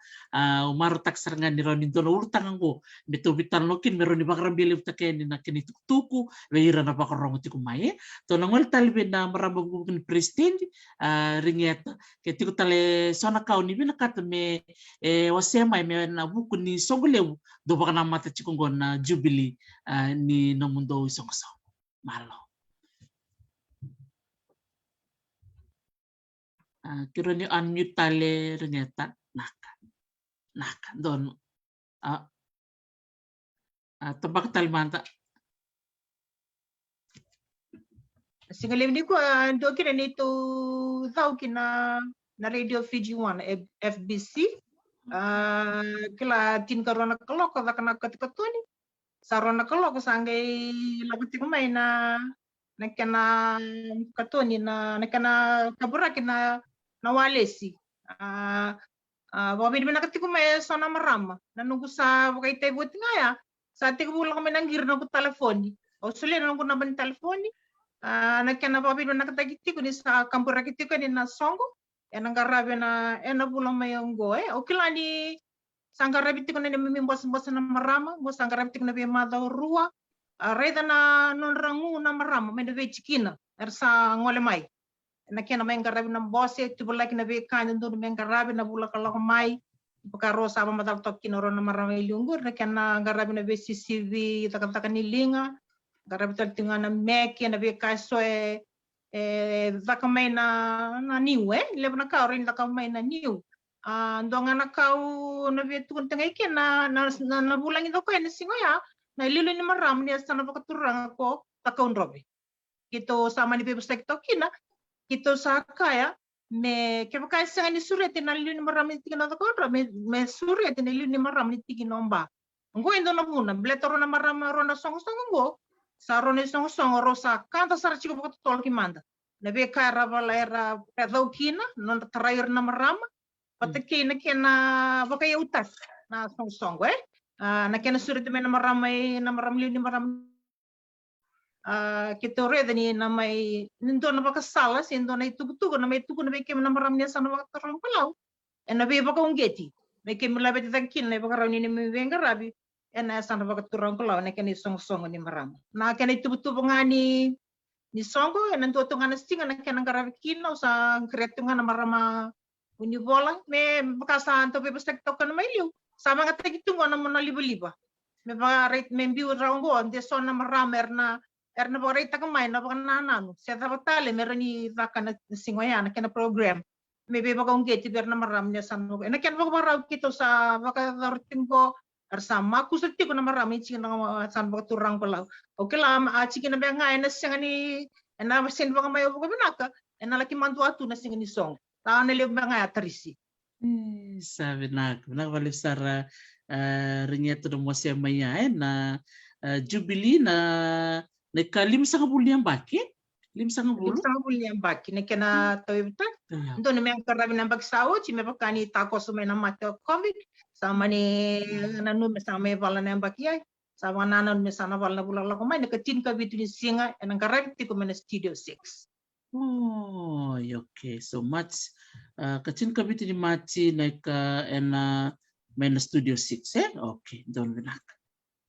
umaru taksar nga ni roni do na urtang ngo beto bitan lokin meroni baka rambili utake ni na kini tuku weira na baka rongo tiku mai to na ngol talbe na marama bukin president ringeta ke tiku tale sona kau ni bina kata me wasema me na buku ni songo lewu do baka na mata chikungo na Jubilee ni no mundo isongo malo kira ni unmute tale rengeta naka don tabak talmanta Singalim ni ko do kira ni to tau kina na radio Fiji 1 FBC kila tin karona kelok ka kana katkatoni sarona kelok sangai labati ko mai na kana katoni na kana kabura kina na walesi wabi na katiku may sona marama na nunggu sa wakay tayo buti nga ya sa tiku bulang kami nanggir na ko telefoni o suli na nunggu na ban telefoni nakana wabi na katagitiku ni sa kampura kitiku ni na songo nangarabi na na bulang may nggo o kilani sanggarabi tiku na ni mimbos-mbos na marama mo sanggarabi tiku na bimada ruwa reda na non rangu na marama may na chikina ersa ngole mai na kena main garabi na bose tu bulak na be kan ndo main garabi na bulak la mai pakaro sa ba matal tokki no ron na maramay lungur na kena garabi na be CCV takata ni linga garabi tal tinga na meke na be kaso zakamay na niu lev na ka rin zakamay na niu ndo nga na kau na be tu tengay kena na bulang ito ko na singoya na lilo ni maram ni sa na pakaturang ko takaun robe kito sama ni bebstek tokkina Kito sa kaya me kaya sa ni suret na lilu ni marami tigin na kontra me suret na lilu ni marami tigin nomba ngo indo na muna bletoro na marama ro na song ngo sa ro ni song ro sa kanta sa chiko ko tol ki manda na be kara bala era pedau kina non trair na marama patake na kena bakay utas na song na kena suret me na marami lilu ni marami kita reda ni namai nindo na baka sala sindo na itubutugo na may tugo na may kem na maram niya sa na baka tarong palaw na be baka ungeti may kem labi tangkin na baka raw ni may venga rabi na sa na baka tarong palaw na kani song ni maram na kani tubutugo nga ni songo nanto to nga na singa na kanang karabi kinaw sa kreto nga na marama uni bolang me bakasan to be bestek to kan mai liu sama ngata gitu ngona mona liba me ba rate me biu raungo ande sona maram erna ba rate ka mai na ba nanu se ta batale me rani vakana singoyana kena program me be ba kong geti berna maram nya sanu ena ken ba marau kito sa baka dartin ko sama ku setti ko na marami cikin na san ba turang ko law oke la a cikin na ba nga ena singani ena sen ba mai ko binaka ena laki mantu atu na singani song ta na le ba nga atrisi Sabi nak balik sara ringeto do mo siya maya na jubilee na kalim sa kabuli ang baki lim sa kabulu sa kabuli ang baki na kena toy ta ndo na may karabi ng bagsawo ci me bakani tako so may na mato covid sama ni nanu me sama may bala na baki ay sama nanan me sana bala bulala ko may nakatin ka bitu ni singa ang karabi ti ko na studio 6. Oh, okay. So much kacin kabiti ni machi like main studio 6 okay don benak.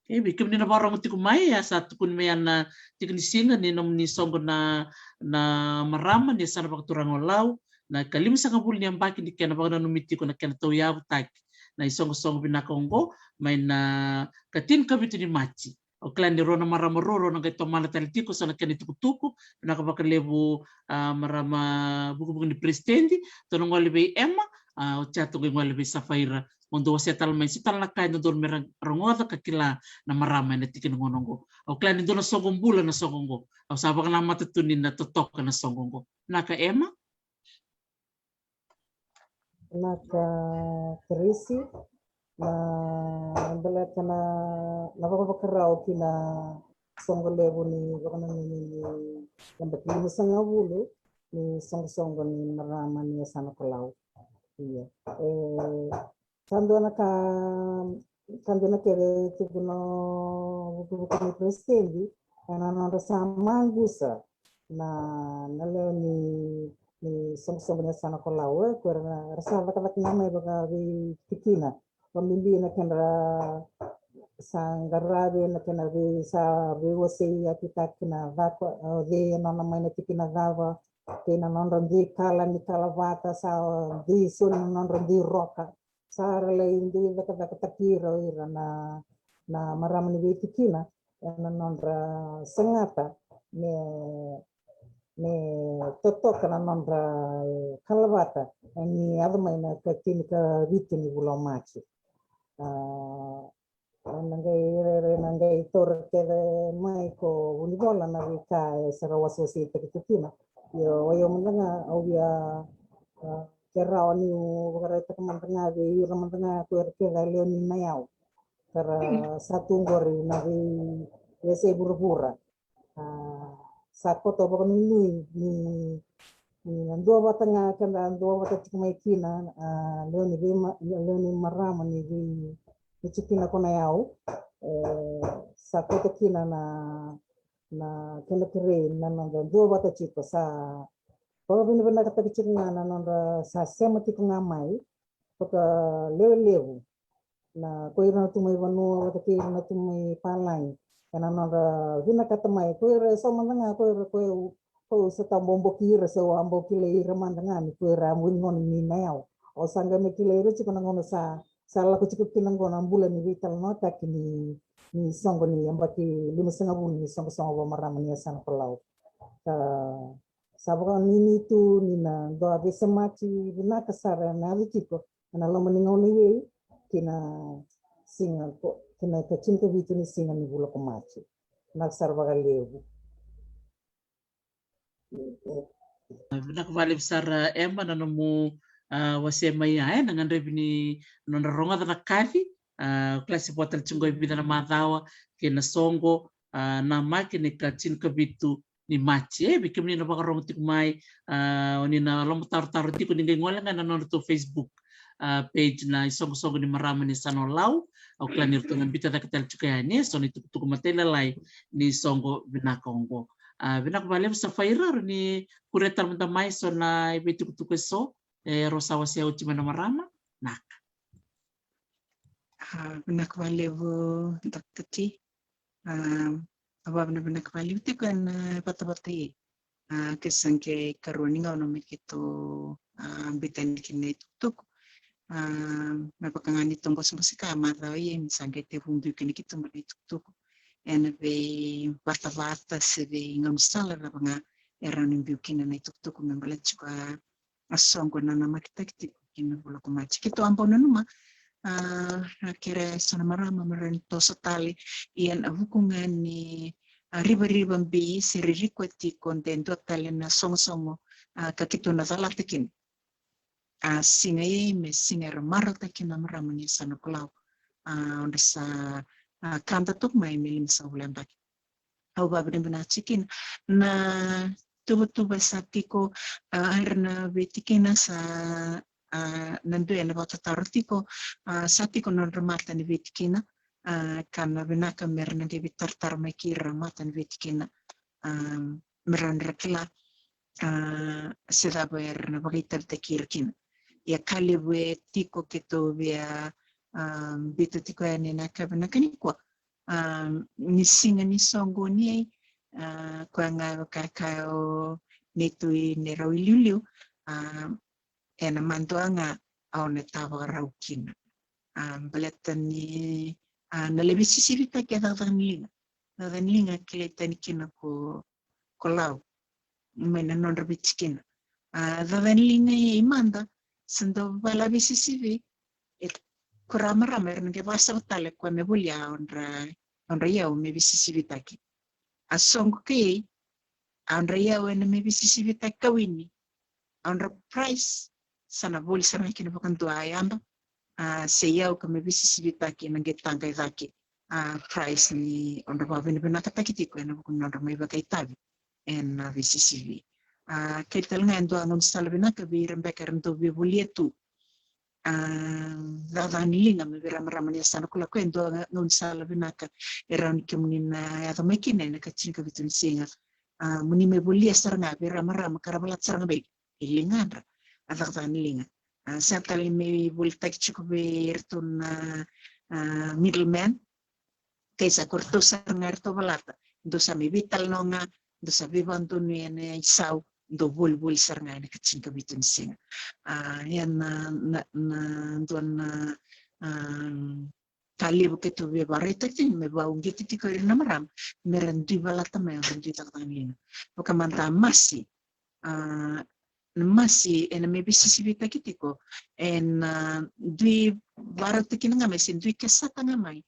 Okay, bikim ni na barang ti kumay satu kun mayan na tiknisinga ni nom ni songo na marama ni sana pagturang olaw na kalim sa kabul ni ambaki ni kena bagana numiti ko na kena toyaw tak na isongo binakonggo may na katin kabiti ni machi. O klan di rona marama roro na gaito mala talitiku sana kani tuku nakabaka lebu marama buku ni presidenti tono ngoli be Emma o chato ngoli be Safaira mondo setal mai sital na kai no dor merang rongoda kakila na marama na tikin ngonongo o klan di na songong bula na songongo o sabak na matutunin na totok na songongo naka Emma naka Teresi na bala kana napakabakarao kina songo levo ni wakana ni kambaki ni sanga bulu ni songo ni marama ni sana kalau iya kando na kere tukuno buku ni presidenti kana na sama gusa na leo ni songo ni sana kalau karena rasa bakal nama baka tikina pamilya na kena sanggarabe na kena sa bewase kita kena vako de na namay na tikina gava kena nonron di kala ni kalavata sa di sun nonron di roka sa rala hindi baka takiro ira na marami ni tikina na nonra sengata ne totok na nonra kalavata ni adamay na katika vitu ni bulomachi nangai tor kere mai ko unibola na vika sarawa society kitina yo mendanga au ya kera oni bagara teman tengah ge teman tengah ko ke gale ni mayau kara satu gori na vi lese burpura sako to bakon ni dua batanga kanda dua bata cikmai kina leoni marama ni cikina kona yau sako to kina na kena kere na dua bata ciko sa papa bina kata cikina na sa semati ko ngamai paka lewu na koira tumai vanu bata kira na tumai palai kana na bina kata mai koira so mandanga koira ko sa tambombo kira sa ambo kile ramandangan ko ramun ngon ni nayaw o sanga me kile ro chiko ngono sa sala ko chiko kinango na bulan ni vital nota kini ni songo ni ambaki limusenga bun ni songo maram ni san pelau sabaka ni tu ni na do ave semachi na kasara na chiko na lo meningoni ye kina singa ko kina kachinto vitu ni singa ni bulo ko machi na sarvaga lewu nakabali besar Emma na nomu wasema ya nangan rebini nona ronga na kafi klasi potal chungoi bina na madawa kena songo na makine kachin kabitu ni machi bikim ni na baka rongo tikmai oni na lomo taru tiku ni ngolenga na nona to Facebook page na songo ni marama ni sanolau au klanir tungan bita da katal chukayane so ni tuku matela lai ni songo binakongo binak balem sa faira ni kuretar menta mai so na ibitu tuku so rosa wasia uchi mana marama nak binak balevo taktati aba binak balevo ti kan pata-pati kesan ke karuni ngau no mikito bitan kini tuk mapakangani tombo sembusika mata ye misange te vumbi kini kita mani tuk ene be bata se be ngam sala na banga era nimbi kini na tuk membala chuka asongo na nama kita kini bula kumaci kito ampono numa kira sana marama merento setali ian hukungan ni riba-riba bi siririkwati kontento talena songo kakito na talatikin singa ye me singa marata kina maramani sana kulau onda sa kanta tuk mai milim sa ulembak au babrin bina chikin na tuba satiko airna betikina sa nandu ena bata tartiko satiko non remata ni betikina karena benaka merna de bitar makira mata ni betikina meranda kila sedaba erna bagita tekirkin ya kali we tiko keto via bito tiko ene nakabena kanikwa ni singa ni songo ni kwa nga kakao netui nero iliuliu ena mandoanga au netawa raukina baletani na lebih sisivita kia dadanlinga kiletani kina ko lau mena non rabitskina dadanlinga ye imanda sendo bala bisisivi kurama erna ke basa batale kwa mebulia onra yau me bisisivita ki asongo ke onra yau ena me bisisivita kawini onra price sana boli sana kina bukan tua ayamba se yau ka me bisisivita ki nangetanga idaki price ni onra babini benaka takitiko ena bukan onra me bakai tabi en bisisivi kaital nga endo anon salvenaka bi rembeka rento bi bolietu dadanilinga me ramani sana kula ko endo anon salvenaka eran kimnina ya tamekina na kachinka bitun singa muni me bolia saranga bi ramara karabalat saranga be ilingandra dadanilinga satali me boltak chiko be ertun middleman kaisa korto saranga erto balata do sami vital nonga do sabi bantu ni ene isau do bol saranga ene kachinka bitun singa yan na don kali begitu be barita tin me bau gitu tiko ina maram merendi balata me rendi taktanina bukamanta masih ena me bisisibita kitiko en dui barat kina nga mesin dui kesata nga mai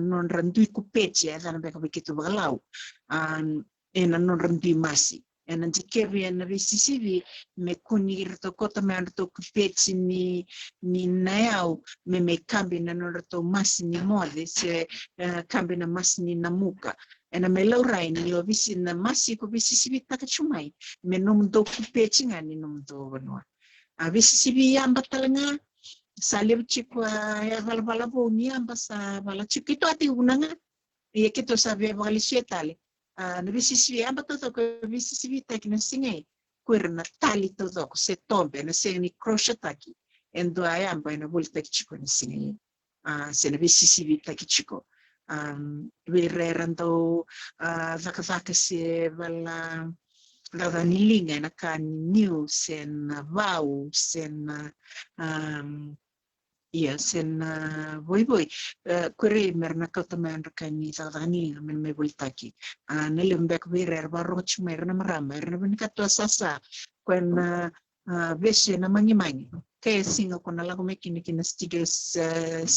non rendui kupeche dan beka begitu balau ena non rendui masih ena jikevi ena bisisibi me kunir to kota me to kupeche ni nayau me kambi na non to masih ni mode se kambi na masih ni namuka ena me laurai ni obisi na masih ko bisisibita kachumai me nom do kupeche nga ni nom do banua bisisibi amba talanga salib chikwa ya bala boni amba sa bala chikito ati unanga ye kito sabe bali sietale na bisisibi amba to ko bisisibi tekna singe kuirna tali to ko se tombe na se ni crochet taki endo ayamba ina volta chiko ni singe se na bisisibi taki chiko bererando zakazaka se bala dadanilinga na kan news en vau sen sen boy kure merna kataman rakani dadani men me voltaki nelembek berer baroch merna marama merna benikato sasa kwen vese na mangi kaya singa ko na lago mekini kina studio 6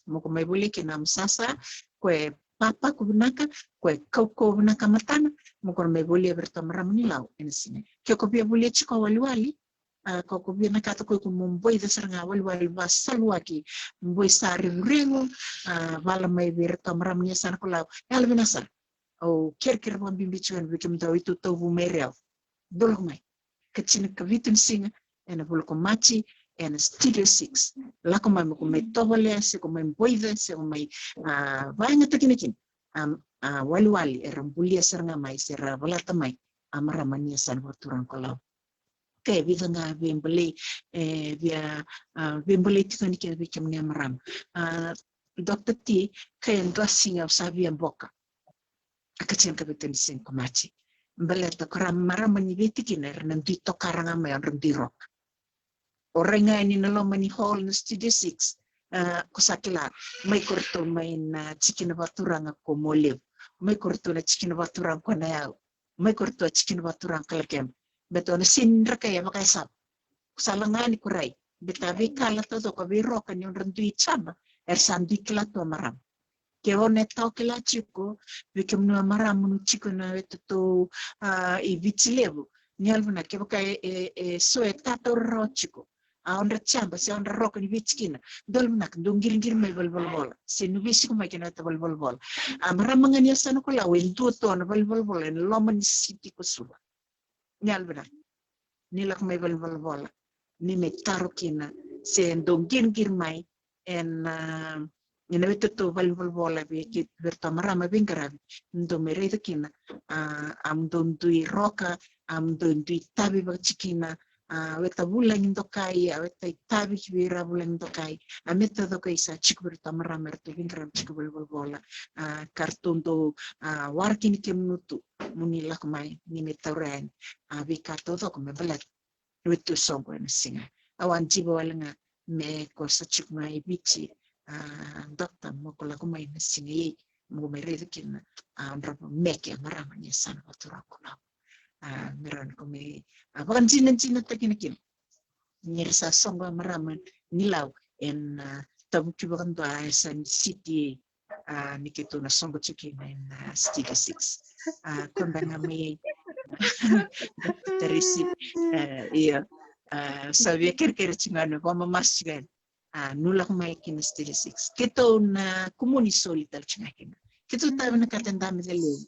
mo ko may buli kina msasa kwe papa ko binaka kwe kau binaka matana mo ko may buli berto maramani law ensine kyo ko bia buli chiko wali ko bia nakata ko mumboy da saranga wali basalwaki mboy sari rengo bala may berto maramani sana ko law yala binasa o kerker mo bimbichuan bikim daw itu taw bumerel dolog may kachina kavitun singa ena bulko machi ena studio 6 lako mai mo may tobole se ko may boyde se ko may vanga takinikin wali erambulia saranga mai sera balata mai amaramania san vorturan kolau ke bidanga bembele via bembele tikanikin bikim ni amaram Dr. T kayan dosinga sabi ang boka akachin kabitun sin ko machi Mbeleto kara maramani vitikiner nan dito karanga may ang dirok. Orang nga ni nalomani hall na studio 6 kusakila may kurto may na chicken baturang ko moliv. May kurto na chicken baturang ko na yaw. May kurto chicken baturang kalakem. Beto na sindra kaya makaisap. Kusalangani kuray. Betabi kala todo ko birokan yung randuit sama. Ersandi kila to maram. Kaya neto kila chiko. Bikim no maram no chiko na ito i vichilevo. Nyalvuna kaya kaya so etato ro chiko. Onda chamba se onda rock ni vitskina dolmnak dongir may balbalbol sinubisi ko may kinata balbalbol maramang niya sa ko la wen to na balbalbol en loman city ko suba nyal bana nilak may balbalbol ni me tarokina se dongir may en ina to balbalbol be kit berta marama bingarabi ndo mereda kina am dondui roka am dondui tabi bakchikina weta bulan indokai weta tabi kibira bulan indokai ameta dokai sa chikbir tamara merto vingram chikbir bola kartun to warkin kemutu munila kumai ni metauran abika todo come belat wetu songo na singa awan jibo walanga me ko sa chikmai bichi dokta mo ko la kumai na singa mo merede kin andra meke marama ni sana watura ko meron ko may apakan sinan takinakin nirsa songo maraman nilaw en tabuki bakan to san city nikito na songo chiki in stiga 6 kondanga may terisi iya sabi kerker chingano kama masgan nulak may kin stiga 6 kito na kumuni solital chingakin kito tayo nakatandami dali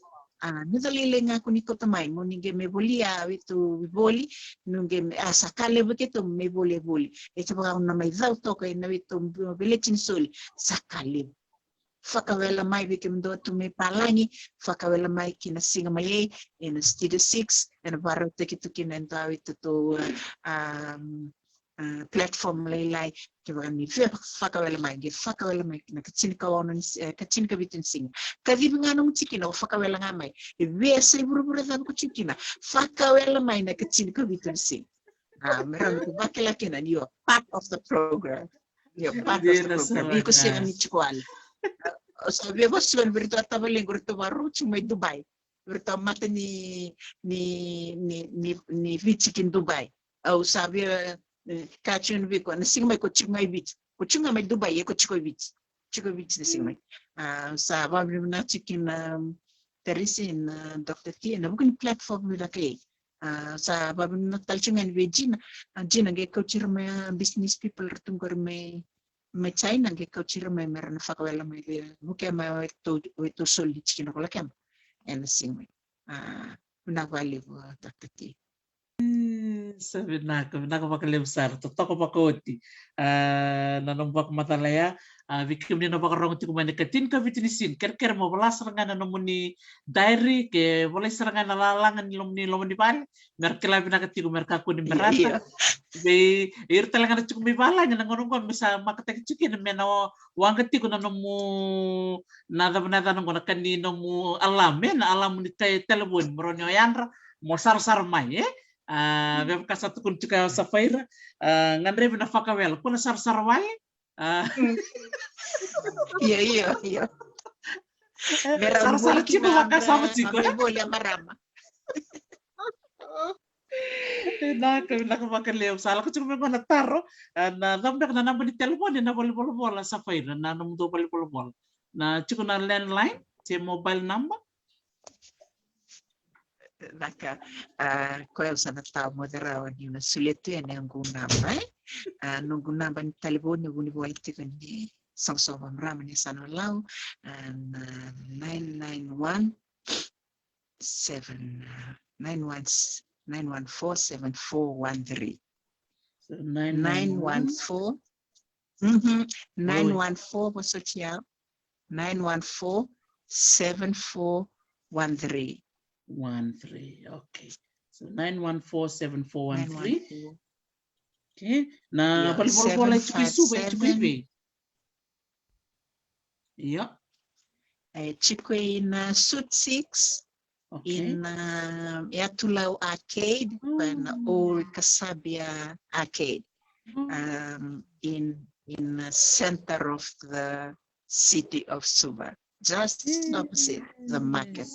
nidalile nga ko niko tamay mo ninge me bolia itu boli nunge sakale begitu me boli itu baka na may daw to kay na itu bilicin sul sakale fakawela mai bikim do to me palangi fakawela mai kinasinga mai in studio 6 and baro tekitu kinenta itu to platform lay kibani fakawela mai na kachin ka wonon kachin ka bitin sing kadib nga nung chikina fakawela nga mai vese buru da ko chikina fakawela mai na kachin ka bitin sing meron ko bakila kina you part of the program you're part of the program iko siya ni chikwal sabi ko siya berito tabaling berito baru cuma Dubai berito mata ni chicken Dubai au sabi kacun biko na sing mai ko chingmai beach ko chinga mai Dubai ko chiko beach na sing mai sa babli na chicken terisin Dr. T na bukan platform nila kay sa babli na talchingan vegina jina ge ko chirma business people tungkor mai China ge ko chirma meron fakawela mai buke mai to solid chicken ko lakam en sing mai na vale Dr. T sabi na makalimsar totoo pakoti nanumbak matalaya bikim ni nabakarong ti kumani katin ka bitinisin ker mo wala serangan namuni diary ke wala serangan lalangan ni lomni bal merkela binakati ko merkaku ni merata be talaga na chukumi bala nya nangonong ko bisa makatek chikin meno wangati ko nanomu nada nang kanino mo alam ni telepon moronyo yanra mo sar mai Bem kasatu kun cika safaira ngandre bina fakawel kuna sar wai iya sar ciku maka sama ciku boleh marama nak makan leo salah ko cuma ko nataro na damdak na namba di telepon na bola safaira na num do bola na ciku na landline si mobile number naka koel sana tao moderawan yun sulit yan ang gunamba nung gunamba ni talibon yung gunibualiti ko ni sangsawang raman ni sanolaw 914-7413 914 po social 914-7413 okay. So 914-7413. Okay. Na bola chukui. Yeah. Chikwe na suit 6. Okay. in Yatulau Arcade, an old Kasabia Arcade, in the center of the city of Suva, just opposite the market,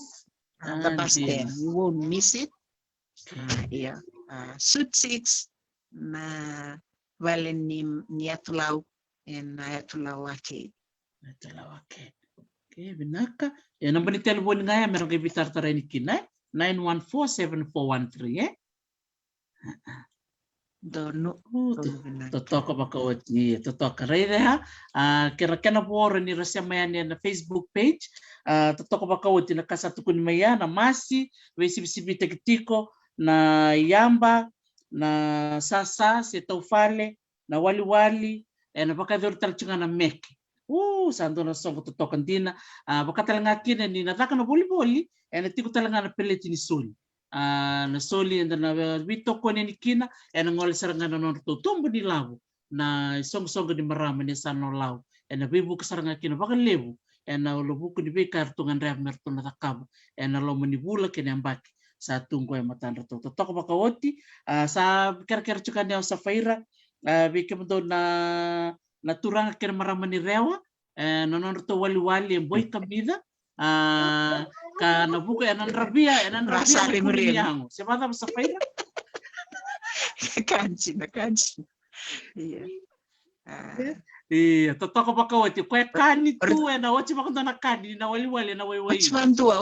the bus stand. You won't miss it. Yeah, Suite 6 na wale ni Yatulau in Yatulau Arcade. Yatulau Arcade. Okay, binaka. Yan ang ni telephone nga yan. Meron kayo bitar-taray ni Kinay. 914-7413, Dono. Totoka baka ni totoka reide ha. Kira kena boro ni rasya mayani na Facebook page. Totoka baka na kasatu kun maya na masi wesibi tekitiko na yamba na sasa se taufale na wali na baka dor talchunga na meki. Santo na songo totoka ndina. Baka talanga kina ni nataka na boli na tiko talanga na peleti ni soli. Na soli and na wito ko ni kina and ngol saranga na to tumbo ni lawo na song ni marama ni sano lawo and na bibu saranga kina baka lebu and na lobu ko ni be kartungan rev merto na takabo and na lo manibula kini ambaki sa tunggo ay matanda to toko baka woti sa kar chuka ni sa faira bi kemdo na turanga kina marama ni rewa nonon to wali boy kabida ka nabuko enan rabia yangu sebata sa faira kanji iya totoko baka wati kwa kani tu na wachi baka na kani na wali na wai wachi bandua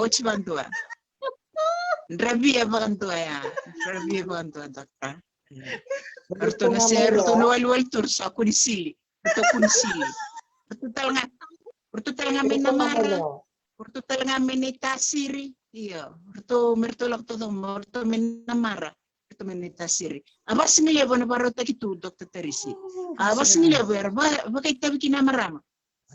rabia bandua ya dokta orto na ser to no wali tur sa kunisili orto talanga menamara orto talanga menita siri iya orto mertolak todo orto menamara orto menita siri abas nilebo na barota kitu dokter Teresi abas nilebo baka itabi kinamarama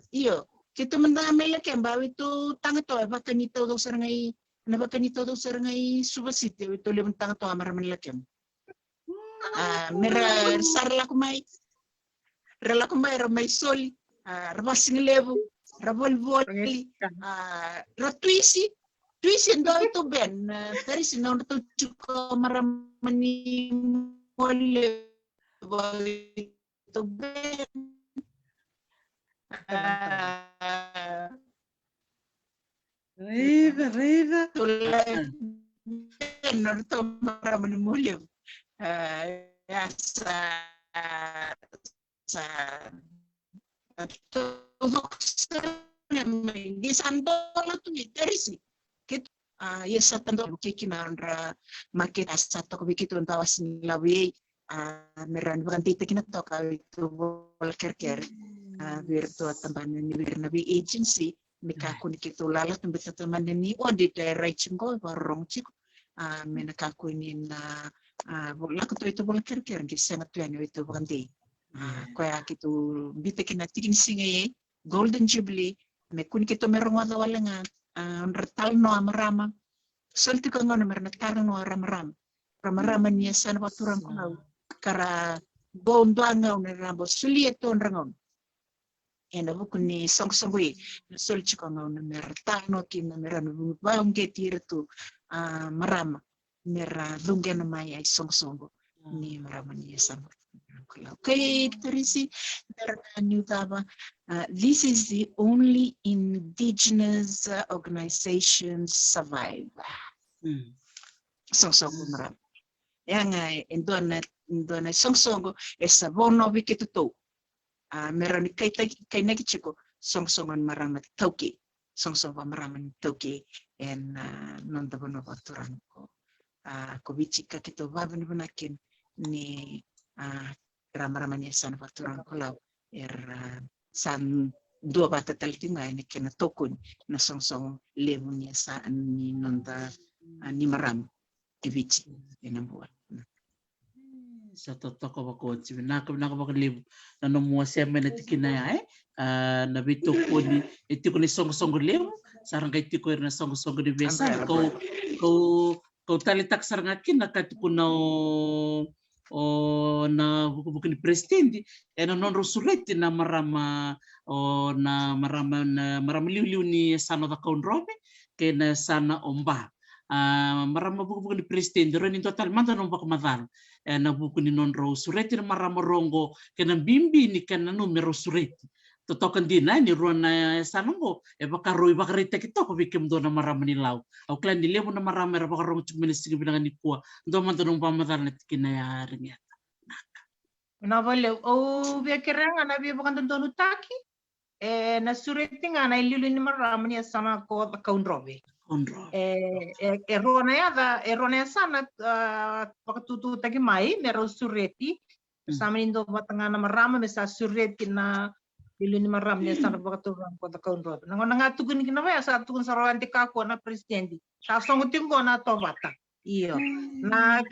iyo kitu mendanga mela kemba itu tanga to baka nito do sarangai na baka nito do sarangai subasite itu lebon tanga to amara mela kem mera sarla kumai ramai soli rabas nilebo Ravolvoli, Ratuisi ndo itu ben, dari sini ndo juga maramani mole itu ben. Reva. Ben ndo maramani mole, ya di sandola tu dari sini kit ya satando kikina andra market asato ko bikitu tawas nilawi meran berhenti tekina to ka itu bol kerker virtu tamban ni nabi agency mika kun kitu lala tumbet teman ni di daerah cingko barong cik menaka ku ni na bola ko itu bol kerker ki sangat tuan itu berhenti kaya kitu bitekina tikin singaye Golden Jubilee, me kun kito merong wala nga retal no amarama. Solti ko nga meron natarang no ramarama niya sana paturang ko kara bondo nga na rabo sulieto rangon. Ena buku ni song-songwe solti ko nga na mertal no kin na meron baong getir tu marama mera dunga na maya song-songo ni marama niya sana. Okay, Teresi, this is the only indigenous organization survive. Song-songo marami. Yang indona song-songo esa bono bikituto. Meron kay nagichiko song-songon marami tauki. Song-songo marami tauki and nonda bono baturan ko. Kubichika kito babani banakin ni rama-ramanya san fakturan kolau san dua bata taltinga ini kena tokun na song-song lemunya sa ni nonta ni maram kivici enam buat sa totoko bako si naka baka lebu na nomua sema na tikina ya na bito ko ni itiko ni song-song lebu sarang kay tiko na song-song di besa ko talitak sarang akin na katiko na na buku-buku ni presidente ena non rosurete na marama na marama liu ni sana da konrobe ke na sana omba marama buku ni presiden ro ni total manta no bak madal na buku ni non ro sureti na marama rongo kena bimbi ni kana numero sureti totokan dina ni ruana sanongo baka roi baka rita kita ko bikem do na marama ni lau au klan ni lemo na marama ra baka rongo chumene sigi binang ni kuwa ndo manta no pamadal na tikina ya ringa na vale o via keranga na via bukan tonu taki na sureti nga na ililu ni marama ni sana ko kaunrobe erona ya sana waktu taki mai mero sureti sama indo batanga na marama mesa sureti na ililu ni marama ni sana waktu ko kaunrobe nga tugun kina ya sa tugun sarawan ko na presidenti sa songo tingo na tobata iyo na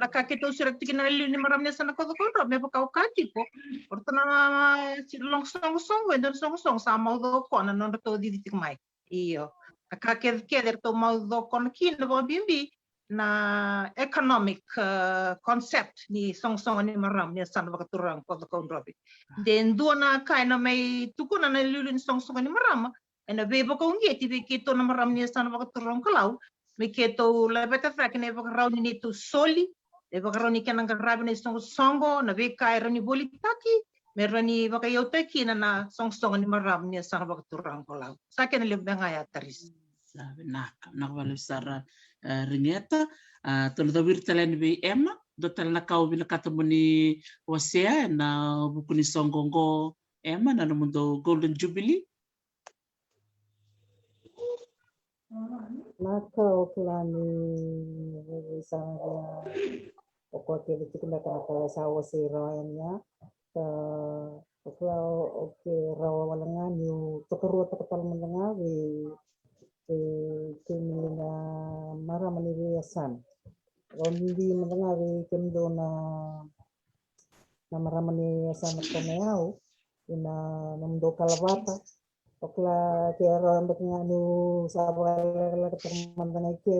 kakito sureti kina ililu ni marama ni sana ko kaunrobe me pakau kati po ortana long song wendo song sama do ko na non to di mai iyo kakeder to mau do kon kin bo bimbi na economic concept ni song ni maram ni san ba turang ko ko robi den do na kai na mai tukuna na lulun song ni maram ena be ba ko ngeti be kito na maram ni san ba turang kalau me keto la beta fak ne ba rauni ni tu soli e ba rauni kana ngarab ni songo na be kai rani boli taki me rani ba kayo taki na song ni maram ni san ba turang kalau saken le benga ya taris nak sara ringeta tolo tawir talen bi ema do tala kau bina katamuni wasea na buku ni songongo ema na mundo golden jubilee maka oklani sana okote bitikula kana sa wasera ya okla oke rawa walanga ni tokaru tokatal mendengar kemina mara maniwe yasan rondi mendengar kendo na mara mani yasan komeau ina namdo kalabata okla kero ambeknya nu sabala teman ke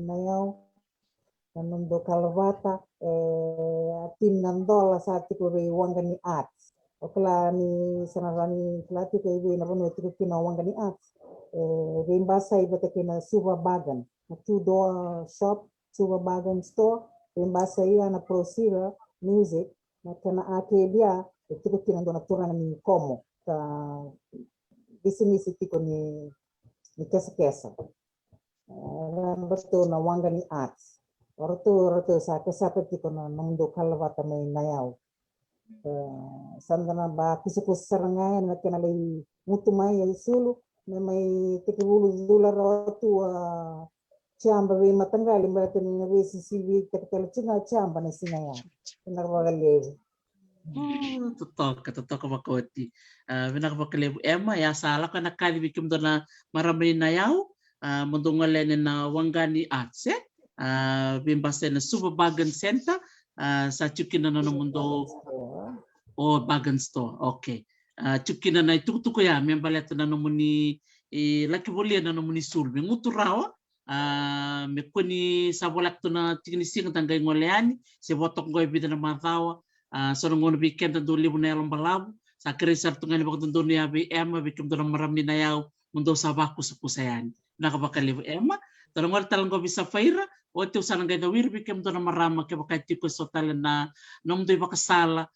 nayau namdo kalabata tin nandola saat ko wangani arts okla ni sanarani klati ke ibu na bono tikina wangani arts Rimbasa iba kina Suva Bagan, na two-door shop, Suva Bagan store. Rimbasa iya na Prosira Music, na kana ake dia, ito kina ndo natura na ni Como, ka business itiko ni kesa-kesa. Basto na wanga ni arts. Orto sa kesa itiko na nungdo kalawata may nayaw. Sandana ba kisikus sarangay na kinalay mutumay ay sulu. May $30 tu chamba we matangali mbate ni wesi sivi katika chinga chamba na sinaya inarwagalevu totoka makoti binakapakalevu ema ya sala kana kali bikim dona marami na yao mundungale na wangani arts bimbase na Super Bargain Center sa chukina na mundo bargain store okay chukina na itukutuko ya membaleta na nomuni laki bolia na nomuni sulbi nguturawa me koni sabolak na tigni sing tangay ngoleani se botok ngoy bidana matawa sono ngono weekend do libu na yalong balabu sa kresar tungan bakto do ni abi ema bikim do marami na yaw mundo sabaku supusayan nakabakalibu ema tanong talang go bisa faira o te usan ngay dawir bikim do marama ke bakati ko sotal na nomdo bakasala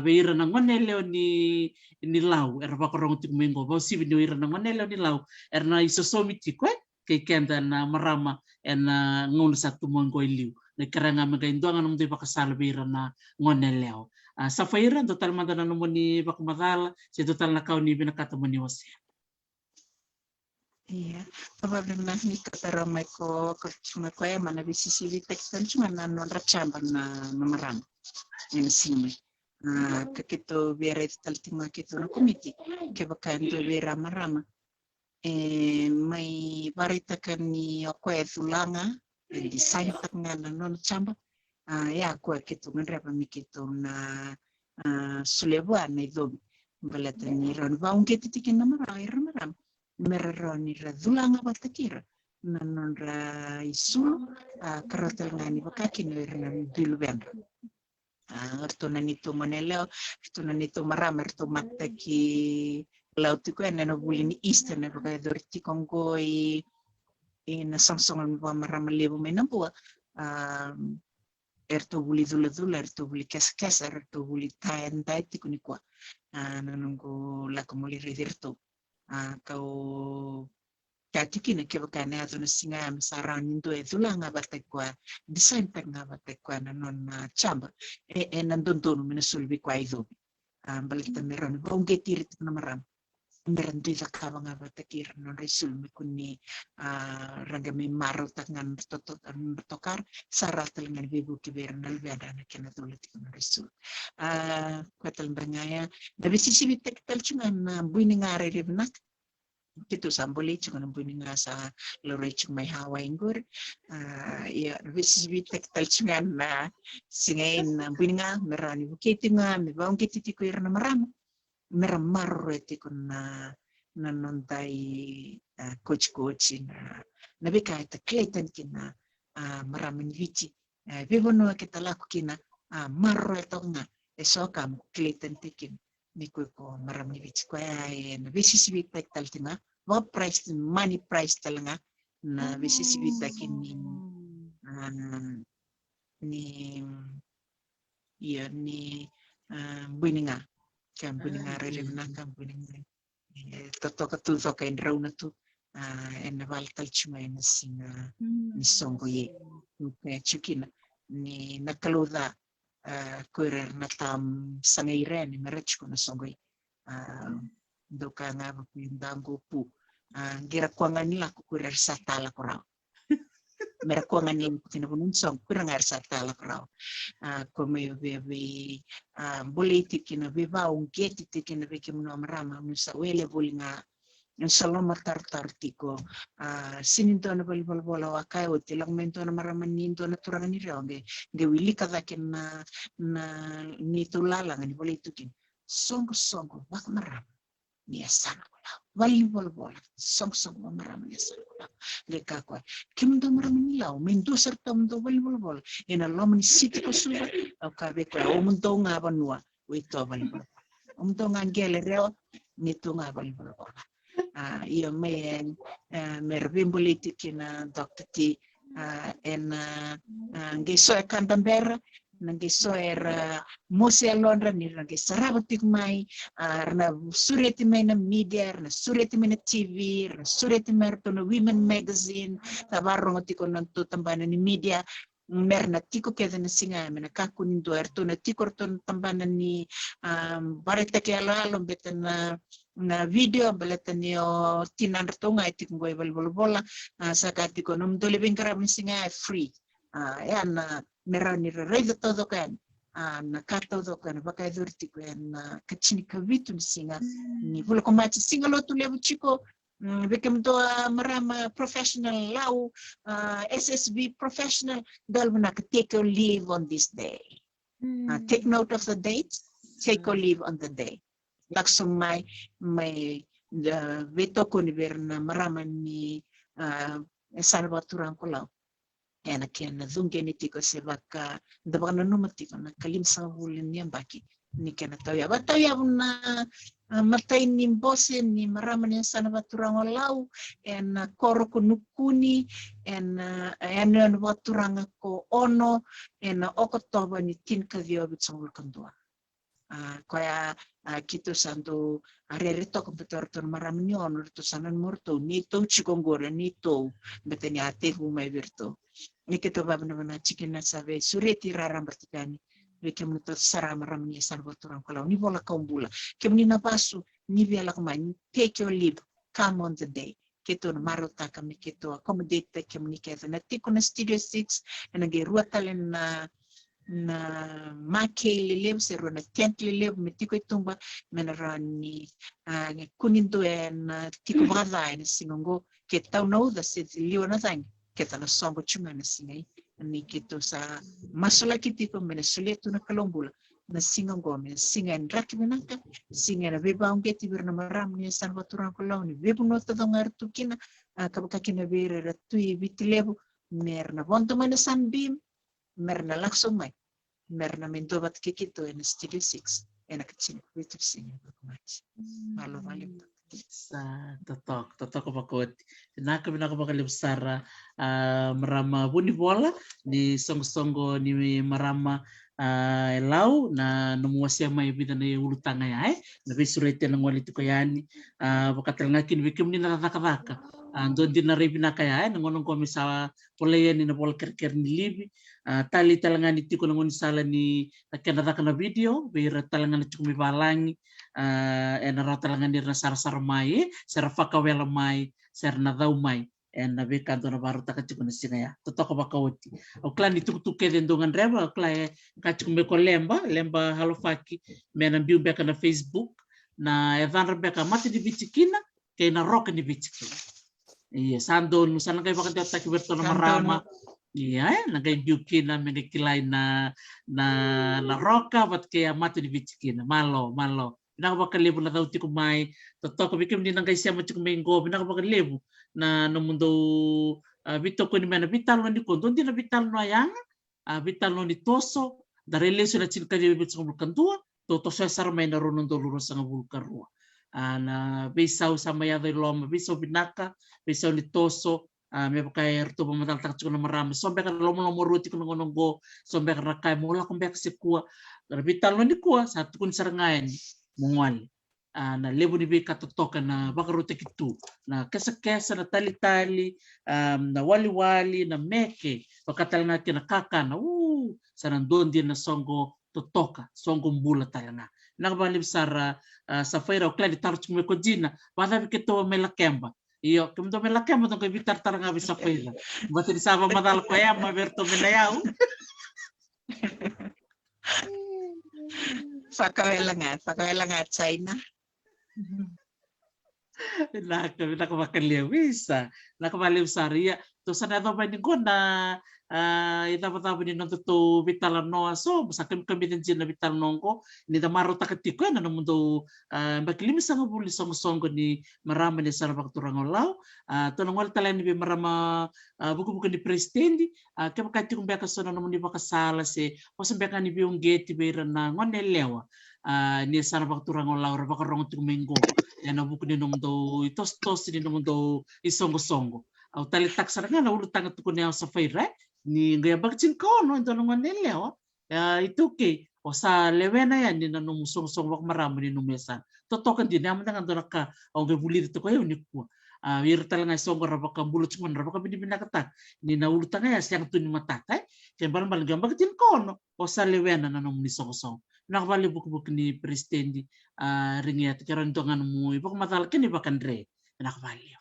beira na ngoneleo ni lau era bakorong tik mengo bo si bino ira na ngoneleo ni lau erna isosomiti ko kay kenda na marama en ngon sa tumongo iliu na karanga magaindo nga nung di bakasal beira na ngoneleo sa faira total madana no ni bakmadala si total na kaw ni binakatamo ni wase iya probablemente ni kataramay ko cuma ko ya mana bisisivi tekstan cuma na non rachamba na marama en simi kakito vera taltima kito na komiti ke bakando vera marama may barita kan ni ako tulanga design tak nga na non chamba ya ako kito ngreba mikito na sulebuan na idobi balata ni ron baung ketitikin na marama meraron ni radulanga batakira na non ra isu karotel ngani bakakin na dilben arto na nito maneleo arto na nito marama arto mataki lautiko na nabuli ni eastern na baka dorti kongoi ina songsongan wa marama lebu menambua erto buli dula erto buli kes erto buli tayan tikuni kwa nanungu la komuli ridirto kau Kati na kiba kana ato na singa masarang nindo dula nga batek kwa design pek nga batek kwa nanon chamba nandun tono minasulbi kwa ido balik ta meron ba ungge tirit na maram meron dito ka nga batek non resul mi kunni raga mi maro tangan tokar sarat lengan bibu kiber nal biada na kena tulit na resul kwatal bangaya da bisisi bitek tel chungan buini ngare ribnak Kito samboli chung ang buning nga sa loroy chung may hawa ingur ya bisbi tektal chungan na singain buning nga merani bukiti nga me baong kiti ko ira na maram meramaro eti kun na nanontay coach na nabika ita kletan kina maramin vici bibono kita laku kina marro ito nga esoka mo kletan tikin Miko ko marami vici ko ay na bisisibit tektal tinga what price money price talaga na bisisibit takin ni buninga kan buninga reremna kan buninga toto katuzo kay draw na to en valtal chuma en singa ni songo ye ni chukina ni nakaluda kuirer na tam sangairen ni merech ko na songoy doka nga pindanggo pu gira kuangan nila ko kuirer sa tala ko raw mera kuangan nila kinabunun song kuirer nga sa tala ko raw ko may bebe boliti kinabeba un geti kinabeki mo marama sa wele bolinga yung saloma tartartiko sininto na balbola wakay o tilang mento na maramaninto na turangan ni Ronge gewili kadakin na nitulala nga ni bolitukin songo bak maram niya sana ko lang balbola songo maram niya sana ko lang leka ko kimdo maramin nilaw mendo serta mendo balbola ina lomani siti ko suba o kabe ko o mundo nga banwa wito balbola o mundo nga gelero nito nga balbola io me mervim politik na Dr. T en ngeso kandamber ngeso mose Londra ni ngesarabatik mai na sureti mai na media na sureti mai na TV na sureti mai na women magazine tabarong tiko nanto tambana ni media merna tiko keda na singa mena kakunin do erto na tiko to tambana ni bareta ke alalo betan na video balatan yo tinanrtonga itik ngoy balbola sakati ko num dole bingkara singa free yan merani rede todo kan na kato do kan baka durti ko yan kachini kavitu singa ni bulo ko machi singa lo tu lebu chiko bekem do marama professional law SSB professional dal na take a leave on this day take note of the date take a leave on the day laksong may veto ko ni berna maraman ni salvaturang ko law ena kena dunge ni tiko se baka dabana numati ko na kalim sa bulin niya baki ni kena tawya batawya na matay ni bose ni maraman ni salvaturang law en koro ko nukuni en waturang ko ono en okotoba ni tin kadyo bitsong kandwa kaya kito santo arerito komputer to marami on to sanan morto nito chikongore nito beteni ate humay virto nikito babna na chicken na sabe sureti raram bertikani bekem to sara marami salvatorang kalau ni bola kaumbula kemni na pasu ni biala kuman take your leave come on the day kito na marota kami kito accommodate kemni kete na tiko na studio 6 na geruatalen na make lelev sero na tent lelev metiko itumba menarani kunindo en tiko bada en sinongo ketau no da se liona tang keta na sombo chunga na singai ni kito sa masula kitiko menesuletu na kalombula na singongo men singen rakibinaka singen beba ongeti birna maram ni salvaturang koloni bebu nota dongar tukina kabakakina bere ratui bitilebu merna bonto mana sanbim merna langsung mai merna mendobat kikito en studio 6 ena kecil itu sini berkumat malu Totok pakoti. Naka bakalim marama buni bola ni song-songo ni marama lau na numuasia mai bida na ulu tanga ya na bisurete na ngwali tuko yani bakatal ngakin bikim ni nakaka andon din na rebi na kaya na ngonong ko misa polaya ni na bola kerker ni libi tali talangan itiko na ngoni sala ni nakanataka na video bira talangan na chukumi balangi na ratalangan ni na sar mai sar fakawela mai sar na dau mai na beka do na baru taka chukuna singa ya totoko bakawoti o klan itu tuke dendongan reba klan kachuk me ko lemba halofaki mena biu beka na Facebook na evan beka mati di bichikina ke na rock ni bichikina iya sando nusana kai bakati ataki berto na marama iya na kai biu kina me kilai na roka bat ke mati di bichikina malo pinaka bakal lebu na tauti ko mai totoko bikim din nang kai siya machuk mengo pinaka bakal lebu na no mundo bito ko ni mana vital no ni kondo di na vital no ayang vital no ni toso da relation na chilka di bit sa bulkantua to sa sarmay na ronon do luro sa bulkarua na bisau sa maya de loma bisau binaka bisau ni toso me kay erto pamatal tak na marami sombe ka lomo ruti ko ngonong go sombe ka rakay mo la kumbe ka sikua vital no ni kuwa sa tukun sarangayan mungwal na lebu ni be katotoka na bakarote kitu na kesa na tali na wali na meke pakatalanga kina kaka na sanandon din na songo totoka songo mbula talanga nakabali sara sa feira o kladi tarch me kojina bada biketo mela kemba iyo kemdo mela kemba to ke bitar taranga bisa feira bati di saba madal ko ya maberto menayau Pakawelangat China. Nakabakalia bisa nakabaliw saria to sana to ba ni na itapa ni nonto to vital no so sakem kami din na vital nongko ni da maro takatiko na mundo bakilimi sa ngabuli song ni marama ni sa bakturang olaw to nangwal tala ni marama buku ni presidente ke bakati kung beka so na ni bakasala se posembeka ni biung geti beira na ngonelewa ni sa bakturang olaw ra bakarong tumenggo yana buku ni mundo itos ni mundo isongo au tali taksar nga na ulo tangat ko niya sa feira ni ngaya bakchin ko no ito nung nelewa itu ke o sa lewena yan ni nanong musong wak maramo ni numesa totokan din naman nga doon ka au gabuli dito ko yun ko wir talaga songo rabaka bulot man rabaka binibinakata ni naulo tanga ya siyang tuni matatay kaya balang bakchin ko no o sa lewena nanong nisong nakabali buk ni presidente ringyat karon dongan mo ibak matalkin ibakandre nakabali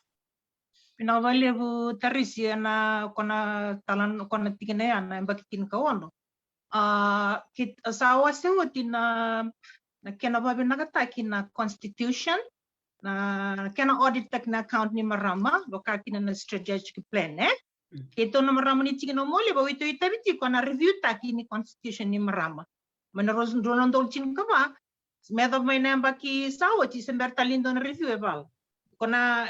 Pinawali bu tarisi na kona talan kona tigina na bakitin kawono. Kit asawa sewa tina na kena babi nagataki na constitution na kena audit tak na account ni marama baka kina na strategic plan Ito na marama ni tigina mole ba ito itabiti kona review taki ni constitution ni marama. Menaros donon dolchin kaba medov may na baki sawa ti sember talindo na review ebal. Kona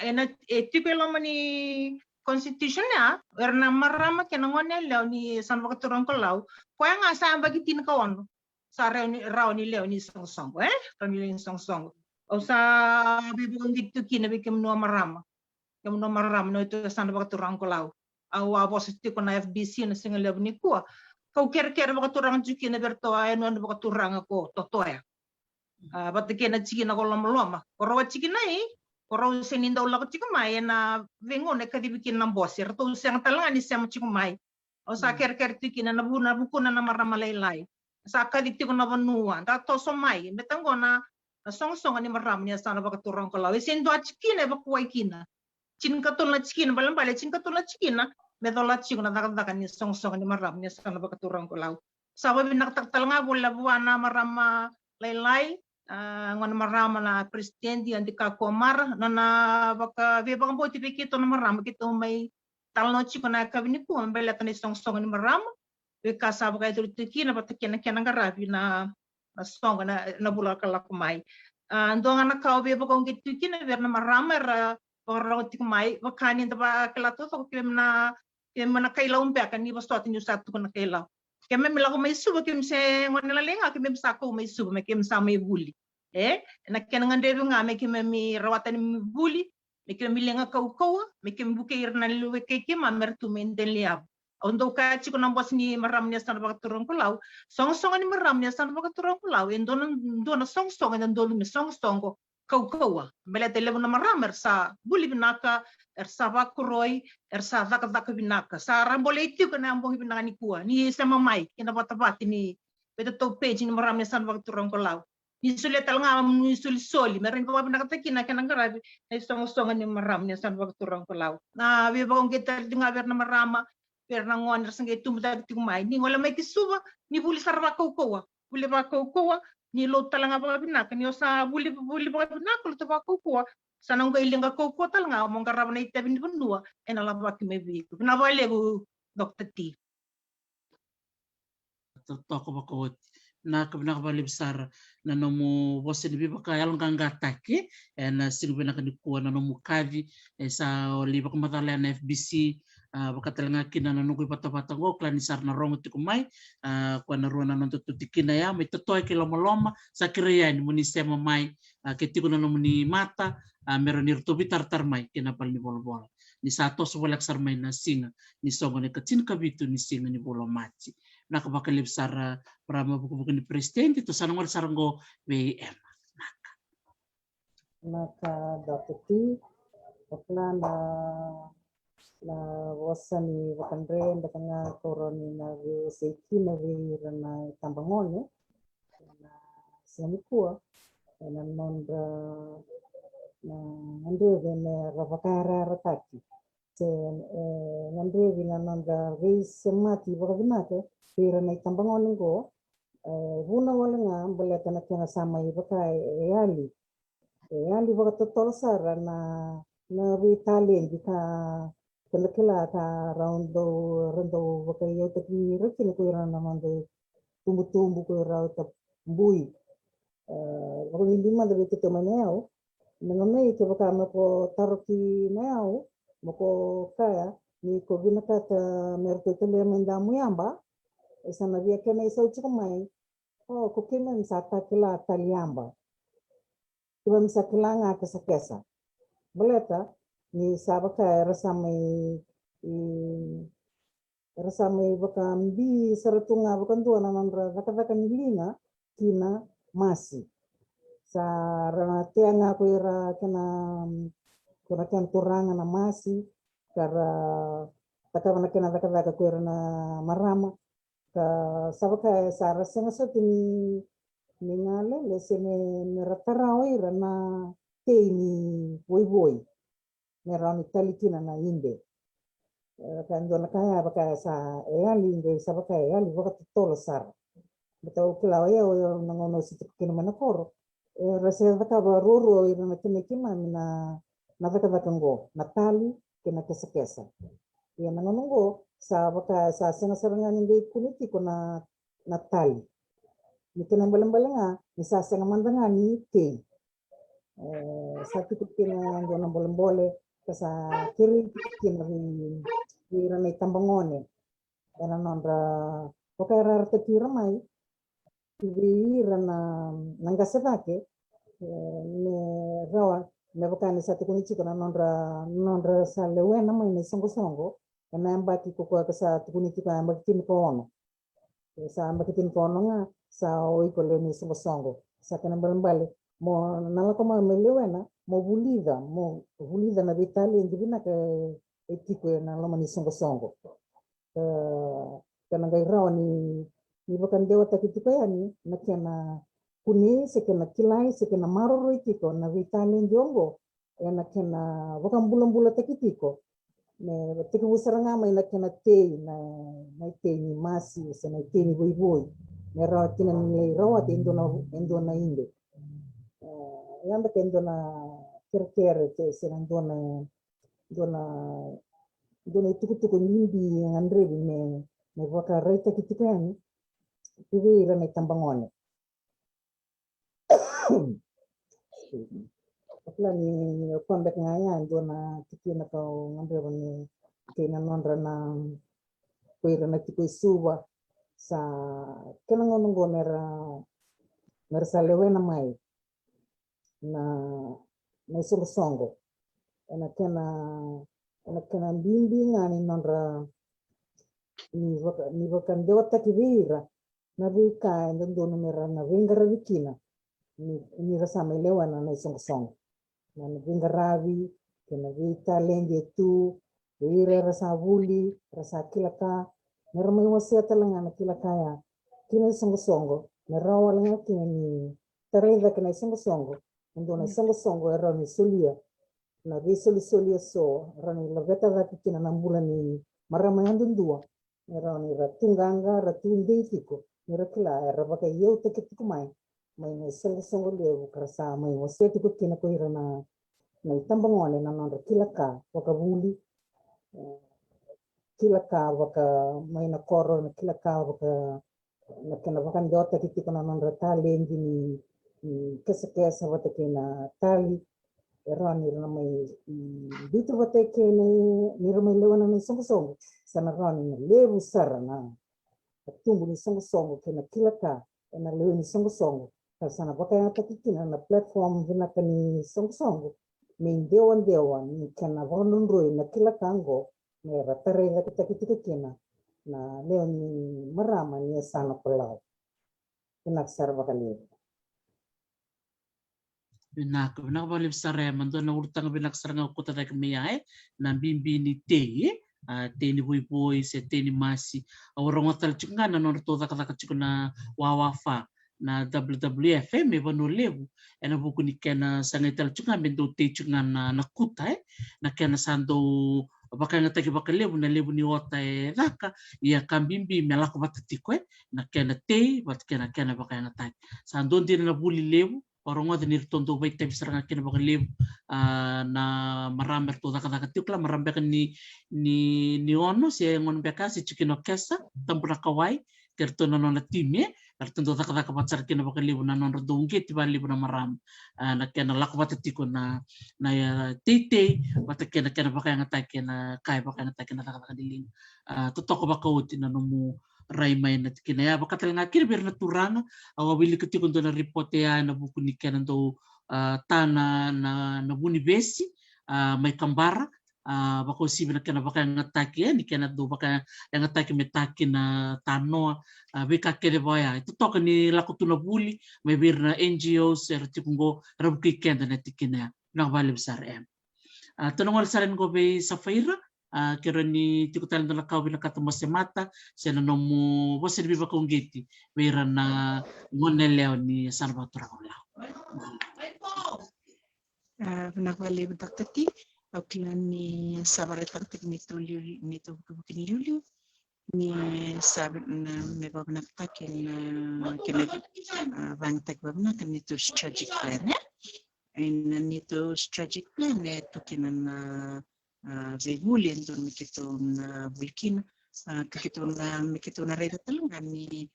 tipelo mani constitution ya erna marama kena ngone leo ni san wakaturan kolau ko nga sa bagitin kawan sa raw ni leo ni song ramili song o sa bibong gitu kina bikem no marama no itu san wakaturan kolau awa positif kona FBC na singa leo ni ko kau ker wakaturan juki na berto ay no wakaturan ko totoya bat kena chiki na ko loma ko rawa chiki nai Orang senin daw lang chiko mai na vengo na kadibikin ng bosser to siyang talangan ni siyang chiko mai o sa ker tikin na buku na maramalalay sa kaditi ko na banuan ta to so mai metango na song ni maram niya sana bakaturang ko lawi sendo chikina bakuway kina chin katul na chikina balambale chin katul na chikina medola chiko na nakadakan ni song ni maram niya sana bakaturang ko law sa babi naktaktalanga wala buwana marama laylay ngon marama na presidente anti ka komar na baka we baka boti pikito na marama kito may talno chiko na kabini ko mbele tan song ni marama we kasaba kay tultiki na patakin na kenang garabi na song na bula kala kumai ando nga nakaw we baka ngitiki na ver na marama ra baka kumai bakani ba kala to so kem na kailaw umpa kan ni basto atin yung satu ko na kailaw Kaya may mila ko may subo, kim se ngon nila lenga, kim sa ko may subo, may kim sa may buli. na kena ngandrevi nga me kime mi rawatan mi buli me kime mi lenga kau me kime buke irna luwe keke ma mertu menden liab ondo ka chiko na bos ni maram ni stan baka turong pulau song ni maram ni stan baka turong pulau dona song en dona mi song ko kau bele te levo na maram sa buli binaka sa vakuroi sa vaka binaka sa rambole itu kana ambo binaka ni kuah ni sama mai kena bata ni beta to page ni maram ni stan baka turong pulau ni sulit talanga ni sulit soli meron ko ba nakataki na kanang garabi na song ni maram ni stan baka turong pulau na we ba kita dinga ver na marama per na ngon sangge tumda tumai ni ngola mai kisuba ni buli sarwa kau buli ba kau ni lo talanga ba binaka ni osa buli ba binaka lo ba kau sanang ga ilinga kau talanga mong garab na ite bin bundua ena la ba ki mebi na ba legu Dr. T toko bako na kabina kabali besar na nomu bosen bi baka yalang kangatake na singo na kanikuwa na nomu kavi sa oli baka matala na FBC baka talanga kina na nungui pata ngo klani sar na rongo tikumai kwa na ruana na tutikina ya mai totoy ke loma sa kireya ni muni sema mai ketiko na nomu ni mata meron irtobi tartar mai kina pal ni bol ni sato subalak sar mai na singa ni songo ni katin kabitu ni singa ni bolo maci na kabakali besar prama buku-buku ni presidente to sanang saranggo WM maka Dr. Bakla na wasani wakandre ndakanga koroni na seiki na na tambangone na sinamikua na nondra na ndeve na ravakara rataki ndeve na nondra semati wakabinake pira na tambangone go vuna wala nga mbele kana sama ibaka yali baka totol sara na vitali bika kala ka rando baka yo taki rekin ko ira na mande tumbu ko ira ta bui baka hindi man dapat ito maneo nangamay ito baka mako taroki neo mako kaya ni ko binakata merto tele mendamu yamba sana via kena isa uchikamai ko kena sata kila taliamba Iba misa kilanga kesa boleta ni sabaka rasamai baka mbi saratunga baka ntua na mandra baka nilina kina masi sa rana teanga ko ira kena turanga na masi kara takana kena baka ko ira na marama ka sabaka sa rasenga sotini ningale lesene merataraoi rana teini voi merani talikina na inde kando na kaya baka sa eali inde sa baka eali baka tolo sar beto kila ya nangono situ kina manakoro rasa baka baruro irana kima mina na baka ngo natali kena kesa ya nangono sa baka sa sengasarangan inde kuniti kona natali Nito ng balang-balanga, nisasa naman nga ni King. Sa tipikin na doon ng bolong-bole, sa kiri kira may tambangone. Yan ang okay rarata kira may, kira na nanggasatake, rawa, nabakani sa tikunichi ko na nondra sa lewen na may nisongo-songo, na yung baki ko sa tikunichi ko na magtin ko ono. Sa magtin ko ono nga, sa oi koloni songo sa kana balambale mo nala kama melewena mo bulida na vitali ndivina ke etiko na lama ni songo kana ngai rawani ni bakan dewa takitiko yani na kana kuni se kana kilai se kana maroro itiko na vitali ndiongo na kana bakan bulan takitiko ne tiku busaranga mai na kana na ni masi se na ni boy Nero kina ni rawat indona inde. Yanda ke indona kira ke senang dona tuku nimbi ngandre ne waka raita kitikan iwi ira ne tambangone. Apla ni kombek ngaya indona tikina kau ngandre ne kina nondra na kuira na tiku suwa sa kenangonongo mera salewe na mai na songo ena kena bimbingan ni nonra ni vakan dewata kivira na vika ndo dono mera na vingara vikina ni rasa melewa na songo na vingaravi kena vita lenge tu vira rasa vuli rasa kilaka mera mai wasia talanga na kilaka ya kina songo mera walanga kina ni tareda kina songo ndo na songo era ni solia na solia so rani la veta da kina na mbula ni marama yandundua era ni ratunganga ratunditiko mera kila era baka yeu te kitiko mai na songo le karasa mai wasia tiko kina ko irana na itambangone na nandra kilaka wakabuli kilaka waka mai na koro na kilaka waka na kena wakan jota kitiko na nandra talengi ni kesa wata kena tali era ni na mai bitu wata kena ni ramai lewana ni songo sana rani na levu sara na tumbu ni songo kena kilaka na lewu ni songo sana wata ya takikina na platform vina kani songo min dewan ni kena vonundroi na kilaka ngo ni ratare la kita kena na leo ni marama ni sana pelau kena sarva kali Binak balik sare mando na urutang binak saranga kota tak miai na bimbi ni te ni boy se te ni masi orang otal chunga na nor to tak chukuna wawafa na WWF me vanu levu ena buku ni kena sangetal chunga bendo te chunga na kuta na kena sando baka ngata ki baka levu na levu ni ota raka ia kambimbi melako batatiko na kena te bat kena baka ngata sando dir na buli levu orang ada nir tonto baik tapi serang kena baka levu na maramber to daka tiukla maramber ni ono si ngon beka si chikino kesa tampuna kawai kerto na nona timye artendo daka pacar kena baka levu na nona dongke tiba levu na maram na kena laku batatiko na ya tete bata kena baka ngata kena kai baka ngata kena daka diling totoko baka uti na nomu rai mai na kena ya baka telenga kiri ber na turanga awabili ketiko ndo na report ya na buku ni kena ndo tana na buni besi mai kambara bako sibi na kena baka ngataki ni kena do baka ngataki metaki na tano beka kere boya itu toka ni laku tuna buli mai ber na NGOs tikungo rabuki kenda na tikina na vale besar tanong saren go be safaira kero ni tikutan na kau bila kata mata sena nomu bose biba kongeti bera na ngoneleo ni sarba turang Benak vale bedak tati aukilan ni sabaret taktik ni tu bukin liu ni sabit na me babna takin kena bang tak babna kan itu strategic plan ni tu strategic plan tu kena Zegulin tu mikitun bulkin mikitun reda talungan ni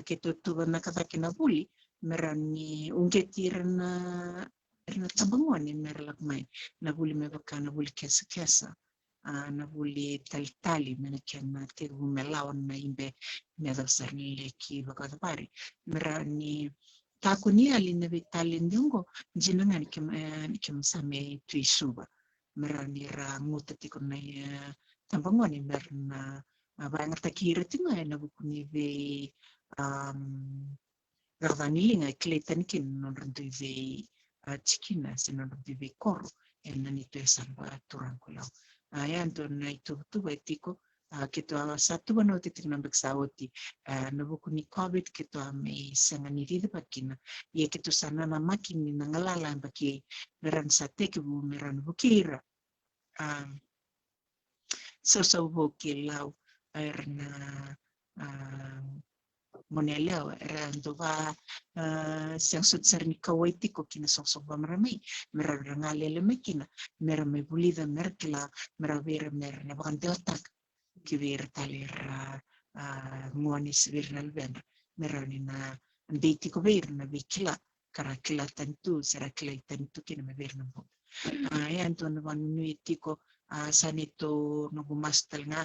kitu tu na katakina buli merani ungetir na tabangon ni merlak mai na buli mebaka na buli kesa na buli tali menakian na tiru melawan na imbe medasar ni leki baka pare merani takuni alin na vitalin dungo jinangan kim same tuisuba merani ra nguta tiko na tampangoni merna bangar takira tinga na bukuni ve gardanilinga kletan kin non rendu ve chikina sinon rendu ve koro na nito salva turang kulau ayan to na itu tu betiko kito satu bano titik nambek sawoti na bukuni covid kito ame sangani rida pakina ye kito sana na makini na ngalala baki meran sate kibu meran bukira so kilau erna moneleo era ndova siang sutsar ni kawaiti ko kina sok ba maramai merangale mekina merame bulida merkla meravera merna bandeotak kivir talera ngoni svirnal ben merani na ndeti ko verna vikla karakla tantu sarakla tantu kina meverna bo yan to na nuitiko sanito nagumastal nga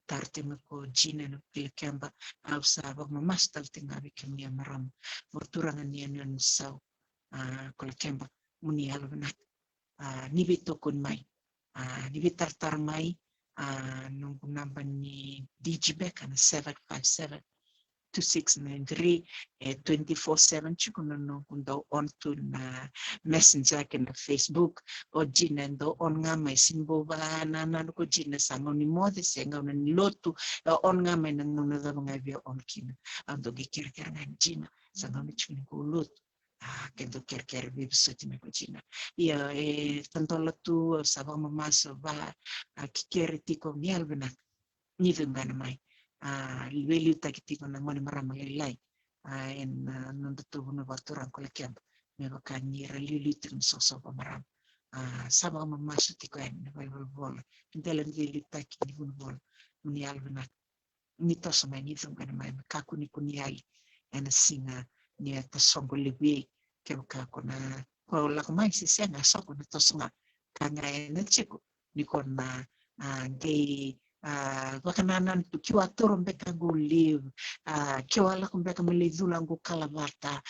tarte ko jina no pilkamba ausa bag mamastal tingabi kemia maram morturangan niya nun saw Kula kemba muni alvana nibito kun mai nibitar mai nung namba ni Digibank na 757-2693 24/7 chikuno no kundo on to na messenger na Facebook o jinendo on nga mai simbo ba na ko jina sango ni mode senga na ni lotu on nga mai nang nuna da mga via on kin ando gikir nga jina sango ni chikuno ko lotu kendo ker website na ko jina ia tanto lotu sabang mamaso ba kikere tiko ni albana ni vengana mai liweli takitiko na ngone marama lelai en nando tu na baturang ko lekiam me bakani relili tin soso pa maram sabang mamaso tiko en bol ndelen liweli takini bun bol ni albana ni to sama ni vengana mai kaku ni kuniali en singa ni ta songo liwi ke ka kona ko la mai si senga soko na to songa kanga en chiko ni kona gay wakananan tu kiwa toro mbeka guliv kiwa la kumbeka melizula ngu kalabata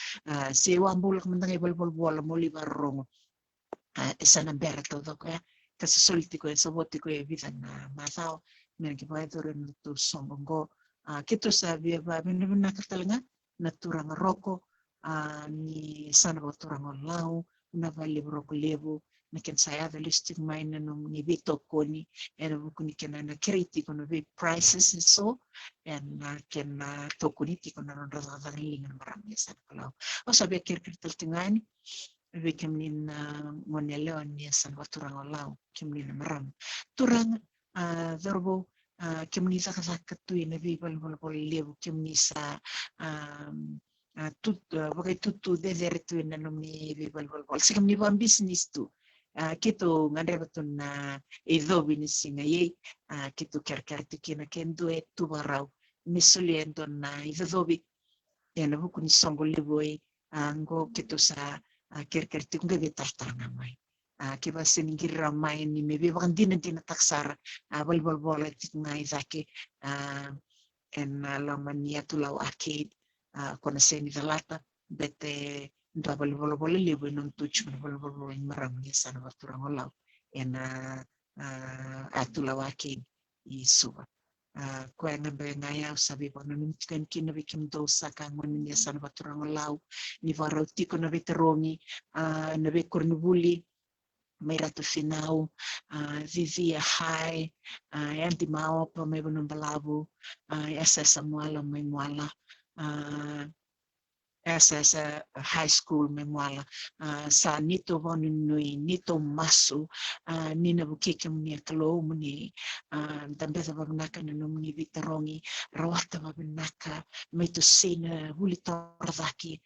se wambula kumendangai bol moli barrongo esana bera todo ko kasi solitiko e sobotiko e vida na masao men ki vai toro tu sombongo kito sa via ba bena katalenga na turang roko ni sana turang lau na vale roko levo na ken saya the listing mine no ni vito koni era bukuni ken na critico no ve prices and so and ken tokuni tiko na ron rasa lingan marami sa kalau o sabe ker tingani ve kemnin monelo ni san waturang olau kemnin maram turang verbo kemni sa tu ina vi bol levo kemni sa bagai tutu desertu ina no mi vi bol se kemni ban business tu kito ngande batun na edo binisinga ye kito kerkerti kina kendo tu barau misoliendo na idobi yana buku ni songo liboi ngo kito sa kerkerti kunga betartana mai kiba singira mai ni mebe bandina dina taksara bol tinga izake en lamania tulau arcade kona seni dalata bete ndo bol libo non tuchu bol maram ni sana baturang olau ena atula wake I suba ko nga be ngaya sabi po non ken kin be kim do saka ngon ni sana baturang olau ni varoti ko na veterongi na be kornubuli may rato finau vivia hai anti mao pa may bunong balabo esa samuala may muala SS high school memoala sa nito vonui nito masu nina bukike mni kalo mni tambeza babnaka no mni viterongi rawata babnaka me to sina hulitordaki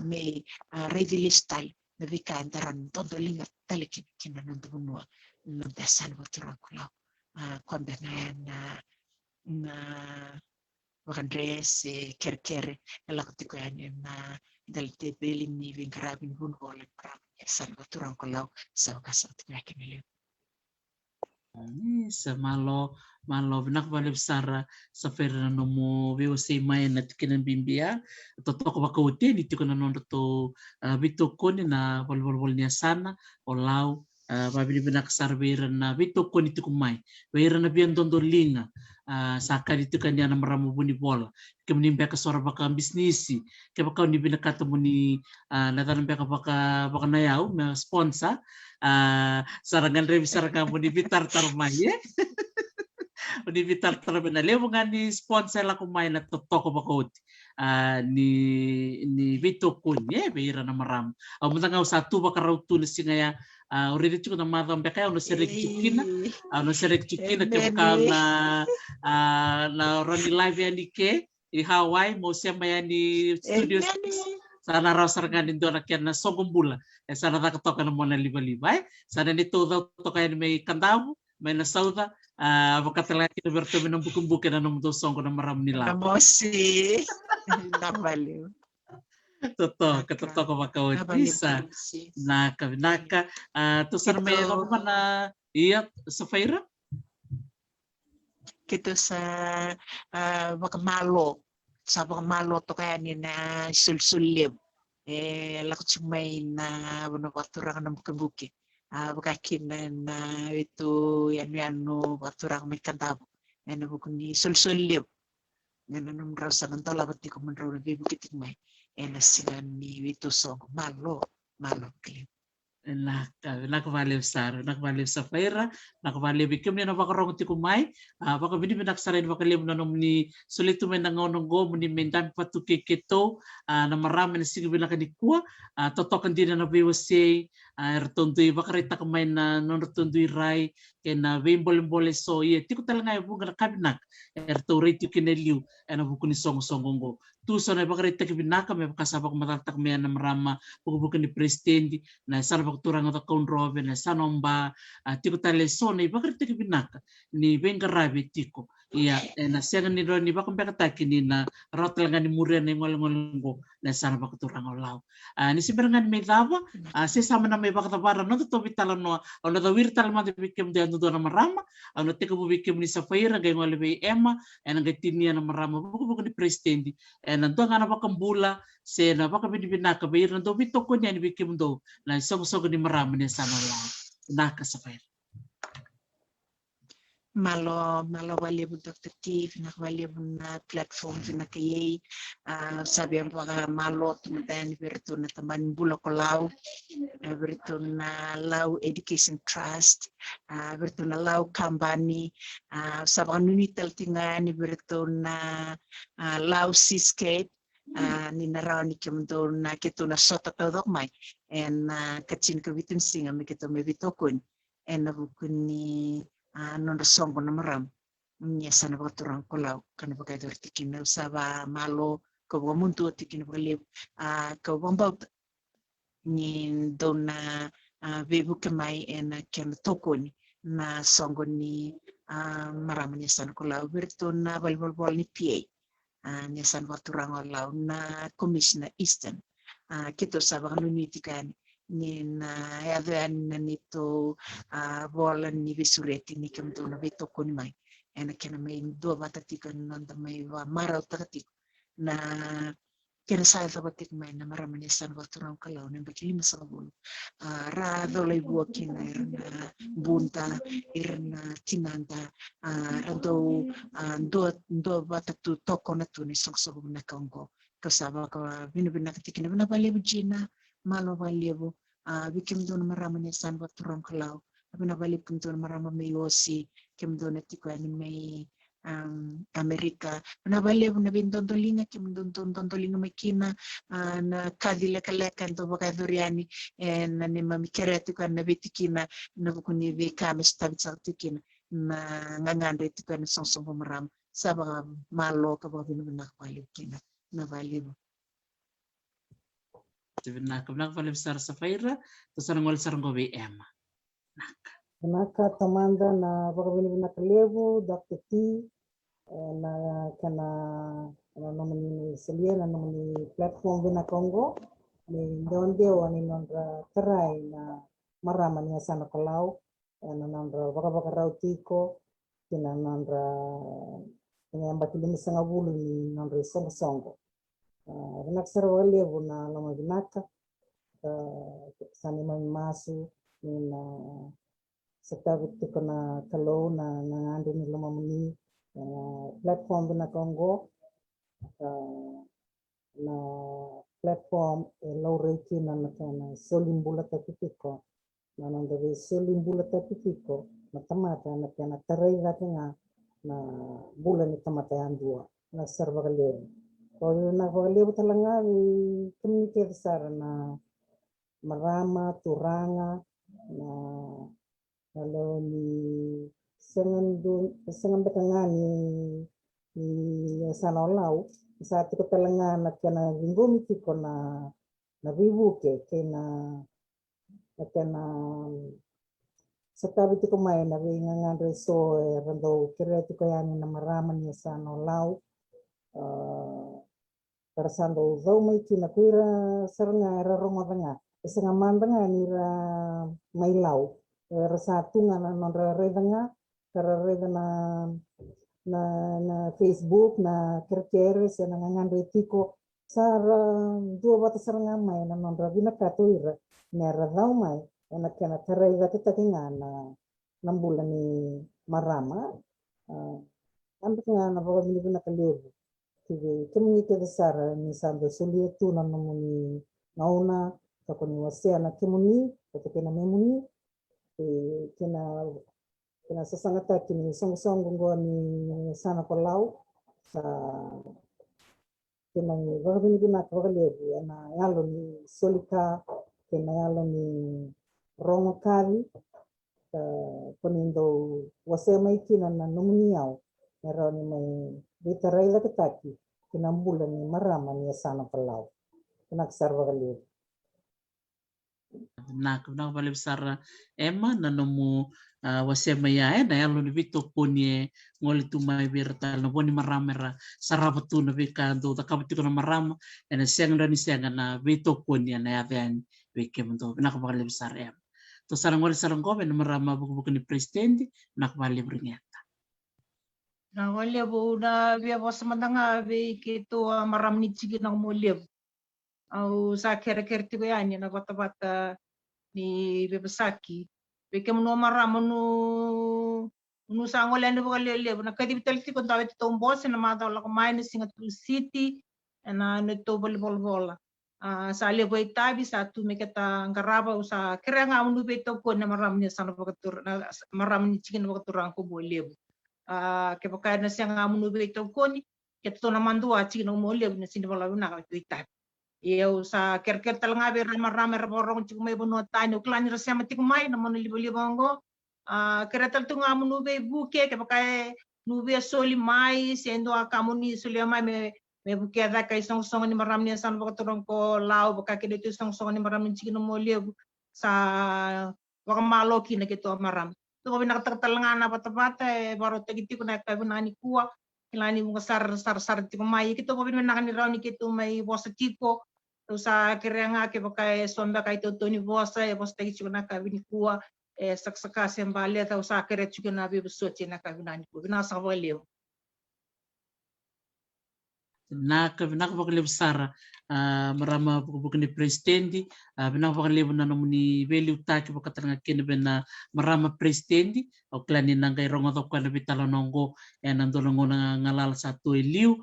me redilistai me vika andaran todo linga taliki kina nandu bunua no desan boturakula kwamba na Andres kerkere elakutiko yani na dalte beli ni vingrabin bun wala krab salvaturang kalau sa kasat yakini sa malo benak balik besar sa ferna nomo VOC mai na tikinan bimbia totoko bakauti ni tikona nondo to bitokoni na bol nia sana olau babili benak sarvera na bitokoni tikumai vera na bian dondolinga saka dito kanya na maramo buni bola kemni beka sora baka bisnisi ke baka ni binakata muni natan beka baka na yau na sponsor sarangan revisar ka muni bitar tarmaye muni bitar tarmana lewo ngani sponsor la kumai na totoko bakot ni Vito kunye beira na maram mutanga satu baka rautu ni singaya already cukup nama sampai kayak ono serek cukina ke bukan na Ronnie live yang di Hawaii mau siapa yang di studio sana rasar kan itu anaknya na sogong bula sana tak ketokan mau na liba sana ni todo tokayan may kantamu may na sauda bakal lagi bertemu nang buku-buku na nang song na maram nila namosi nabaliw Totoo, ko makawatisa. Naka, to sa may ano pa na iya sa Faira? Kito sa baka malo to kaya ni na sulsulib. laku cumai na bono waturang nam kebuke bakakin na itu yanu waturang may kantabu na bukuni sul liu na nam rasa nantola bati ko manro na bibukiting may na sila ni itu song malo kliu. Nakabaliw sar, nakabaliw sa Faira, nakabaliw bikim ni napakarong ti kumay, baka bini binaksarin bakalim na ni sulit tumen na ngonong go ni mendan patuki kito na marami na sige binakadikua, totokan din na nabiwasi, ertondoy bakarita kamay na nonotondoy ray, kena bimbolim-bole so ye, tiko talaga yung bunga na kabinak, ertoray ti kineliw, na buko ni song-songong go. Tuso na bakarita kibinaka, may kasabak matatak may na marama, buko ni presidente, na sana bakturang ata kaun robe na sanomba tiko tale so na ibakarita kibinaka ni benga rabi tiko iya na siya ni ro ni bakang bekataki ni na rotel nga ni muria na ngol-ngolongo na sana bakturang olaw ni siberangan may lava si sama na may bakatabara no to bitalan no ono to virtual ma bikim de ando na marama ono tiko bikim ni sa Faira gay ngol be ema en nga tinia na marama buko ni presidente en ando nga na bakambula se na baka binibinaka bayir na do bito ko niya ni bikim do na song-song ni marami ni sana lang nakasafay. Malo wali bu Dr. T, wali bu na platform na kayay sabi ang mga malo tumatayan berito na taman Bulacolao, berito na Lao Education Trust, berito na Lao Kambani, sa mga nunital tingan berito na Lao Seascape, ninaraw ni Kimdo na kito na sota tawag may and kachin kabitin singa may kito may bitokun and nabukun ni non songo na maram niya sana ba turang kolaw kana ba kayo tikin na usaba malo ko ba muntu tikin ba lib ko ba ni don na bebu kamay and ken tokon na songo ni maram niya sana kolaw berto na balbol ni PA niya sana ba turang olaw na Commissioner Eastern kito sabang lunitikan ni na yadan na nito bola ni bisureti ni kamto na bito ko ni may ena kena may dua batatikan nanda may maraw tagatik na kena saya tabatik may na maraman yasan waturang kalaw na bakili masabulo ra dolay buwak kina irna bunta irna tinanda rado do batatu toko na to ni sogsog na kanggo kasaba ka binabinakatikin na binabalibu Gina malo valievo bikim don marama ni san waturang kalaw abina balik kum don marama may yosi kim don etiko ani may Amerika na valievo na bindondolinga kim don dondolinga may kina na kadile kalekan to baka doriani na ni mamikereti ko na bitikina na bukuni be kamis tabitsatikina na ngangande etiko ani songsong maram saba malo ka ba binanak valievo kina na valievo Nak valib sar sa Faira to sa ngol sar ngo BM Naka tamanda na bakabini na kalebu Dr. T na kana nomini selia na nomini platform bina Congo ni donde wani nondra terai na marama ni sana kalau na nondra baka rautiko kina nondra nyamba kilimi sanga bulu ni nondra songo Naksara wale na lama binaka sani masu na setabi tuko na kalau na nangandu ni lama muni platform bina Congo na platform low rate na nakana solimbula tapitiko na nandabe solimbula tapitiko na tamata na kana tarai nga na bulan ni tamata andua na serba kalero Kalau nak balik talanga communicate sara na marama turanga na kalau ni sengan betanga ni sana lau saat itu talanga na kena linggomi tiko na bibu ke kena setabi tiko mai na bingangan reso rando kira tiko yani na marama ni sana lau Persando zau mai kina kuira seranga era rongo tanga senga mandanga ni ra mai lau satu ngana non ra redanga kara redana na Facebook na kerkere senanga ngan retiko Sara dua bata saranga mai na non rabina katuira nera dau mai ena kena tarai da kita kengana nambula ni marama ambil ngana bawa mini bina kalebu tibe kemuni ke sara ni sambe sulie tu na nomuni nauna takoni wasea na kemuni kena memuni kena sasangata kini song gonggo ni sana kolau sa kena bawa mini bina kalebu ena yalo ni solika kena yalo ni rongo kari ponindo wasea mai kina na nomuni yao Nero ni mai bitarai la ketaki kina mbula ni marama ni sana pelau kena sarva kali Nak balik besar Emma na nomu wasema ya na yalo ni vito poni ngoli tu mai berta no boni maramera sarava tu na vika do ta kabiti na marama ena seng ni seng na vito poni na ya ben vike mendo nak balik besar em to sarang ngoli sarang ko ben marama buku ni presidente nak balik bringet Na wale bo na via bos mandanga ve kito maram ni chigi na mulib. Au sa kere tiko yani na bata ni bebesaki. Ve kem no maram nu sa ngole ni bo le na kadi bital tiko ndawe to bos na ma da la mine Singapore City na no to bol. Sa le bo itabi sa tu me keta ngaraba usa kere nga unu be to ko na maram ni sana bakatur na maram ni chigi na bakatur ko bo lebu. Ke pakai nasi yang amun ubi itu koni kita tu nama dua cik nak molek nasi ni balau nak itu itat. Ia usah ker telenga ber ramai orang cik mai bunuh tanya uklan rasa mati kumai namun libu banggo. Kereta tu ngamun ubi buke ke pakai nubi soli mai sendo akamun ni soli mai me buke ada kai song ni maram ni san bakat orang ko lau pakai kede tu song ni maram ni cik nak molek sa wakam malo kina gitu maram. Tu kami nak tertelengan apa baru tegi tiku naik kayu nani kuah ilani bunga sar tiku mai kita kami nak ni rauni kita mai bosa tipo terus akhirnya ngake pakai sonda kai tu ni bosa tegi tiku naik kayu ni kuah sak sembali atau akhirnya juga nabi bersuci naik kayu nani kuah bina savaleu nak bakal besar marama bukan di presidenti bina bakal na nomuni veli utaki bakatanga kene bena marama presidenti o klani nanga irongo to kana bitala nongo nando ngona ngalal satu eliu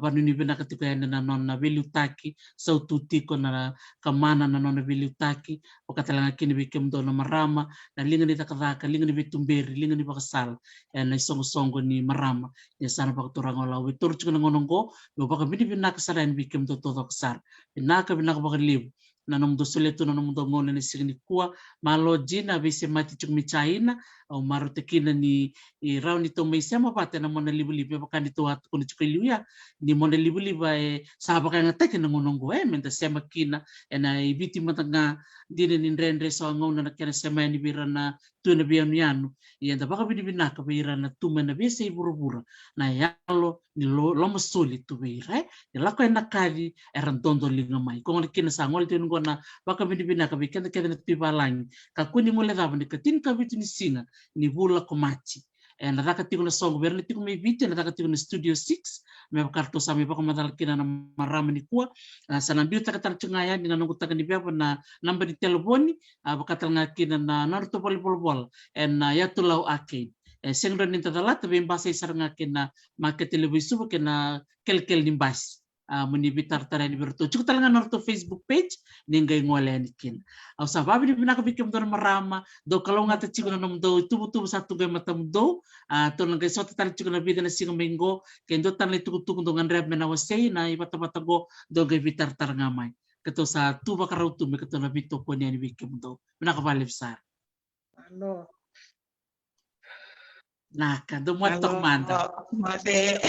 vanuni bena ketika na nonna veli utaki saututi kona kamana na nonna veli utaki bakatanga kene bikem do marama na linga ni takaka linga ni bitumberi linga ni bakasal na songo ni marama ya sana bakaturanga lawe tur chukuna ngonongo yo baka bini bina kasaran bikem to kesar binaka baka libu na nom do soleto na nom do ngone ni signi kuwa malo jina bise mati chuk mi chaina au maro tekina ni rauni to mai sema pate na mona libu baka ni to at kun chuk liya ni mona libu e saba ka ngate na ngonongo menta sema kina ena ibiti matanga dine ni rendre so ngona na kena sema ni birana tu na bianu yenda baka bini binaka birana tu mena bise iburu na yalo ni lomo soli tu beire lako ena kali eran tondo linga mai ko ngol kina sa ngol tin gona baka bini bina ka bikenda keda pibalang ka kuni ngole da bani katin ka bitu ni singa ni bula ko machi na raka tiko na song berni tiko mai bitu na raka tiko na studio 6 me karto sa me baka madal kina na marama ni kuwa sana biu taka tar chungaya ni nanungu taka ni bia na namba di telefoni baka tanga kina na narto bol ya tulau arcade sengro ni tadala tabi mbasa isaranga kena market televisu kena kel nimbas muni bitar tara ni berto cukup talanga norto Facebook page ningai ngole nikin au sababi ni binaka bikem don marama do kalau ngata chiku na nom do tubu satu ge matam do to ngai sota tar chiku na bidana singa mengo kendo tan le tuku do ngan mena wasei na ibata go do ge bitar tar ngamai keto sa tu bakarau tu me keto na bito ko ni bikem do binaka balik besar ano Naka, dumatok manda. Mate.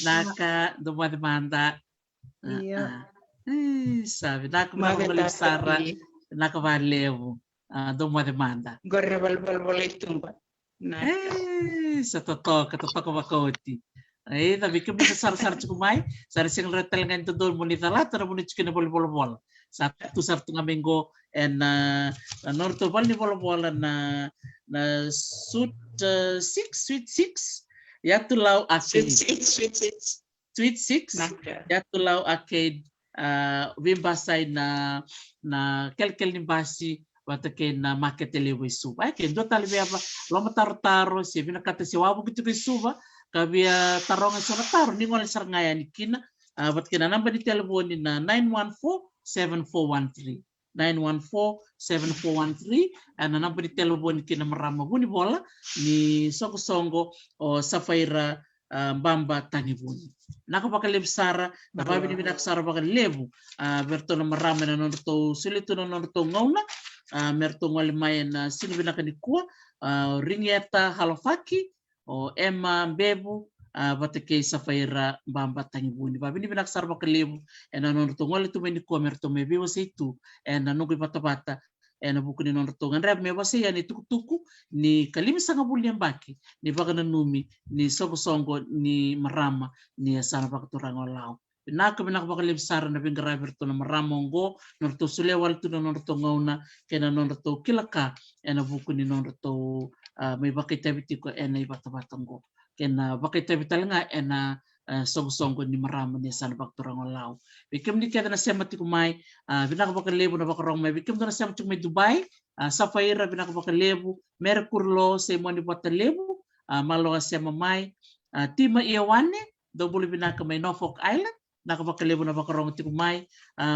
Naka, dumatok manda. iya Sabi, naka makukulim Sara, naka valeu, dumatok manda. Gorre bal itumba. Sa totoo ko makoti. Tapi kami sar cukumay, sar sing retel ngan to dol muni tala, tara muni chikin bol. Satu sartu ngamengo and norto bal ni bol na sweet 6 ya tulau asin Sweet. tweet 6 ya tulau arcade wimbasai na kel ni basi wata ke na market levo suba ai ke do tali beba lo taro si bina kata si wabu gitu ke suba kabia taronga sona taro ni ngol sarngaya ni kina wat kina namba di telepon na 914-7413 914-7413 ana namba di telepon kina marama buni bola ni songo o Safaira Mbamba Tangi Buni. Naka baka leb sara, na babi ni binak sara baka lebu. Merto na marama na nonoto sulitu na nonoto ngauna. Merto ngwali maya na sini binaka ni kuwa. Ringieta Halofaki o Emma Mbebu. Batake Safaira Mbamba Tangi Buni. Babi ni binak sara baka lebu. Na nonoto ngwali tu ni kuwa merto mebewa sa itu. Na nunggu bata-bata. Na buku ni nonoto nganreb mewa sa ya ni tuku-tuku. Ni kalimi sanga buli yang baki. Ni baka na numi. Ni songo ni marama ni sana pakaturang olaw. Pinaka baka lebsara na bingaraber to na marama ngo norto sulewal to na norto ngauna kena norto kilaka ena buku ni norto may bakay tabiti ko ena ibata-bata ngo kena bakay tabital nga ena songo ni marama ni sana pakaturang olaw. Bikim ni kaya na siya matikumay binaka baka lebo na baka rong may bikim na siya matik may Dubai Safaira binaka baka lebo Merkurlo sa imo ni bata lebo malo siya mamay Tima Iyawane do buli binaka may Norfolk Island nakapakalibo na bakarong tikumay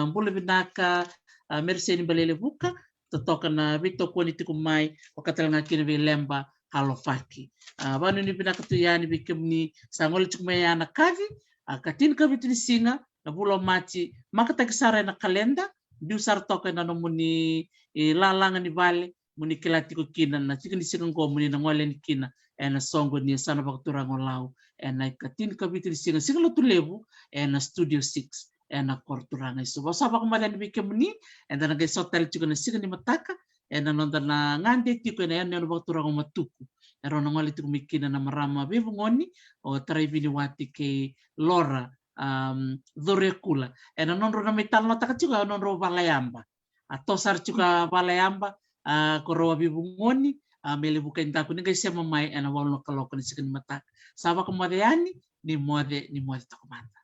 buli binaka Mercy ni Balele Buka totoka na bito ko ni tikumay pakatal nga kinabi Lemba Halofaki bano ni binaka tuyani bikim ni sangol tikumay na kavi katin kavi tinisinga na bulo mati makatagisara na kalenda biusar toka na no muni lalangan ni Vale muni kilati ko kina na chikin sikan ko muni na ngwale ni kina na songo ni sana bakturang olaw na katin kabiti singa sigalo tulebu na studio 6 na korturang iso basa ba kumadan bikem ni na nagay hotel juga na sikan ni mataka na nonda na ngande tiko na yan bakturang matuku ero na ngwale tiko mikina na marama bibungoni o taray biniwati kay Laura Dorekula na nonro na may talno taka juga nonro balayamba atosar juga balayamba korowa bibungoni mele bukan taku ni siya mamay ana walo kaloko ni sikan matak saba kumadayani ni mode takumanta